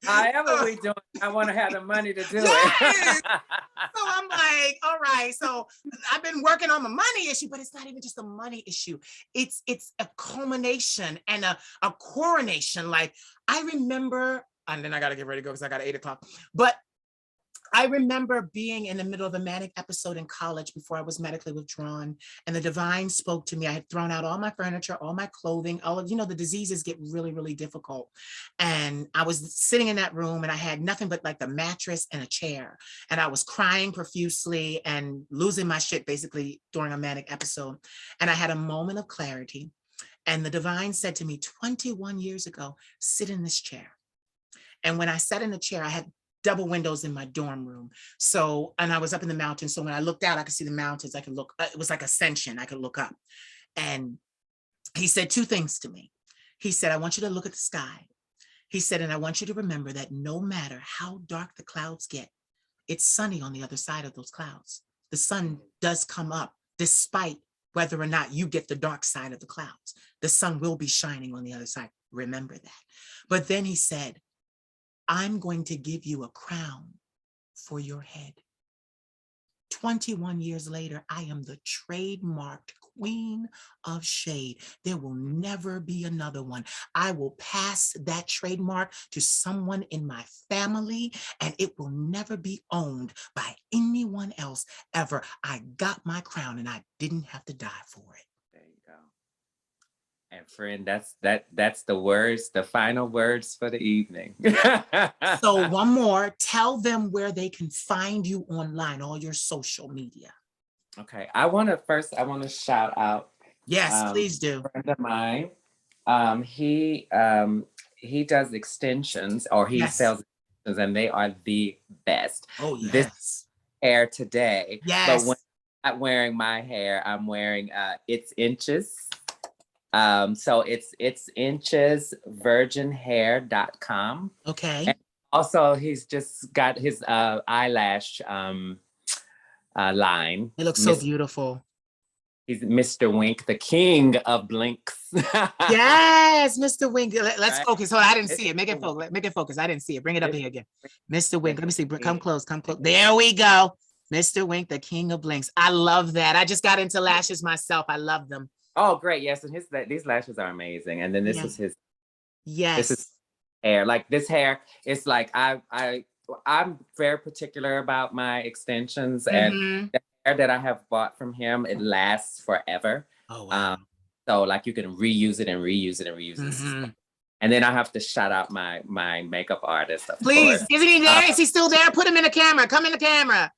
However we do it, I want to have the money to do it. So I'm like, all right. So I've been working on the money issue, but it's not even just a money issue. It's a culmination and a coronation. Like I remember, and then I got to get ready to go because I got 8 o'clock. But I remember being in the middle of a manic episode in college before I was medically withdrawn, and the divine spoke to me. I had thrown out all my furniture, all my clothing, all of, you know, the diseases get really, really difficult. And I was sitting in that room and I had nothing but like the mattress and a chair. And I was crying profusely and losing my shit basically during a manic episode. And I had a moment of clarity. And the divine said to me 21 years ago, sit in this chair. And when I sat in the chair, I had double windows in my dorm room. So, and I was up in the mountains. So when I looked out, I could see the mountains. I could look, it was like ascension. I could look up. And he said 2 things to me. He said, I want you to look at the sky. He said, and I want you to remember that no matter how dark the clouds get, it's sunny on the other side of those clouds. The sun does come up despite whether or not you get the dark side of the clouds. The sun will be shining on the other side. Remember that. But then he said, I'm going to give you a crown for your head. 21 years later, I am the trademarked queen of shade. There will never be another one. I will pass that trademark to someone in my family, and it will never be owned by anyone else ever. I got my crown and I didn't have to die for it. There you go. And friend, that's the words, the final words for the evening. So one more, tell them where they can find you online, all your social media. Okay, I want to shout out. Yes, please do. A friend of mine. He does extensions, or he sells extensions, and they are the best. Oh yes. This hair today. Yes. But when I'm not wearing my hair, I'm wearing It's Inches. So it's inchesvirginhair.com. Okay. And also, he's just got his eyelash line. It looks so beautiful. He's Mr. Wink, the king of blinks. Yes, Mr. Wink. Let's focus. Hold on, I didn't see it. Make it focus. Make it focus. I didn't see it. Bring it up here again. Mr. Wink. Let me see. Come close. Come close. There we go. Mr. Wink, the king of blinks. I love that. I just got into lashes myself. I love them. Oh, great. Yes. And these lashes are amazing. And then this is his. Yes. This is hair. Like this hair, it's like I'm very particular about my extensions, and the hair that I have bought from him, it lasts forever. Oh, wow. So like you can reuse it and reuse it and reuse it. And then I have to shout out my makeup artist. Please, is he there? Is he still there? Put him in the camera. Come in the camera.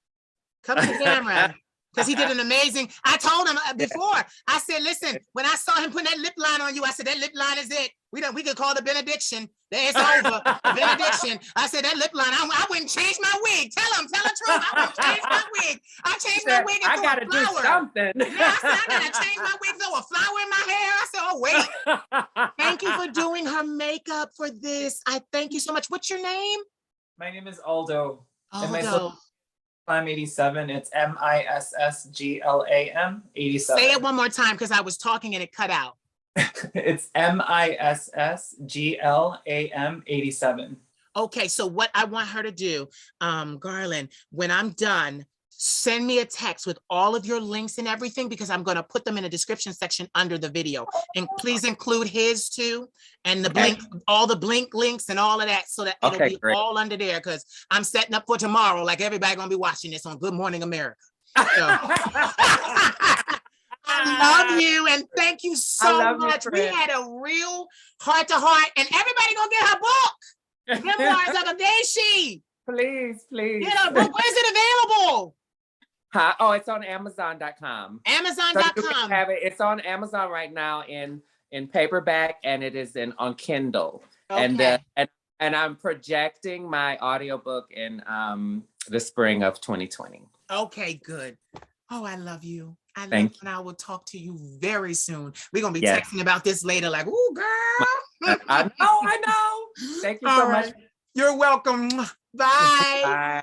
Come in the camera. Because he did an amazing, I told him before, I said, listen, when I saw him putting that lip line on you, I said, that lip line is it. We could call the benediction. It's over. The benediction. I said, that lip line, I wouldn't change my wig. Tell the truth. I wouldn't change my wig. I changed my wig and threw a flower. I gotta do something. Yeah, I said, I gotta change my wig, throw a flower in my hair. I said, oh, wait. Thank you for doing her makeup for this. I thank you so much. What's your name? My name is Aldo. Aldo. I'm 87. It's MISSGLAM 87. Say it one more time because I was talking and it cut out. It's MISSGLAM 87. Okay, so what I want her to do, Garland, when I'm done, send me a text with all of your links and everything, because I'm going to put them in the description section under the video. And please include his too, and the blink, all the blink links and all of that, so that it'll be all under there, because I'm setting up for tomorrow, like everybody gonna be watching this on Good Morning America. So. I love you, and thank you so much. We had a real heart-to-heart, and everybody gonna get her book. Memoirs of a Geisha. Please. Get her book. Where is it available? Oh, it's on Amazon.com. Amazon.com. So it's on Amazon right now in paperback, and it is on Kindle. Okay. And I'm projecting my audiobook in the spring of 2020. Okay, good. Oh, I love you. Thank you. And I will talk to you very soon. We're gonna be texting about this later, like, ooh, girl. I know. Thank you so much. You're welcome. Bye. Bye.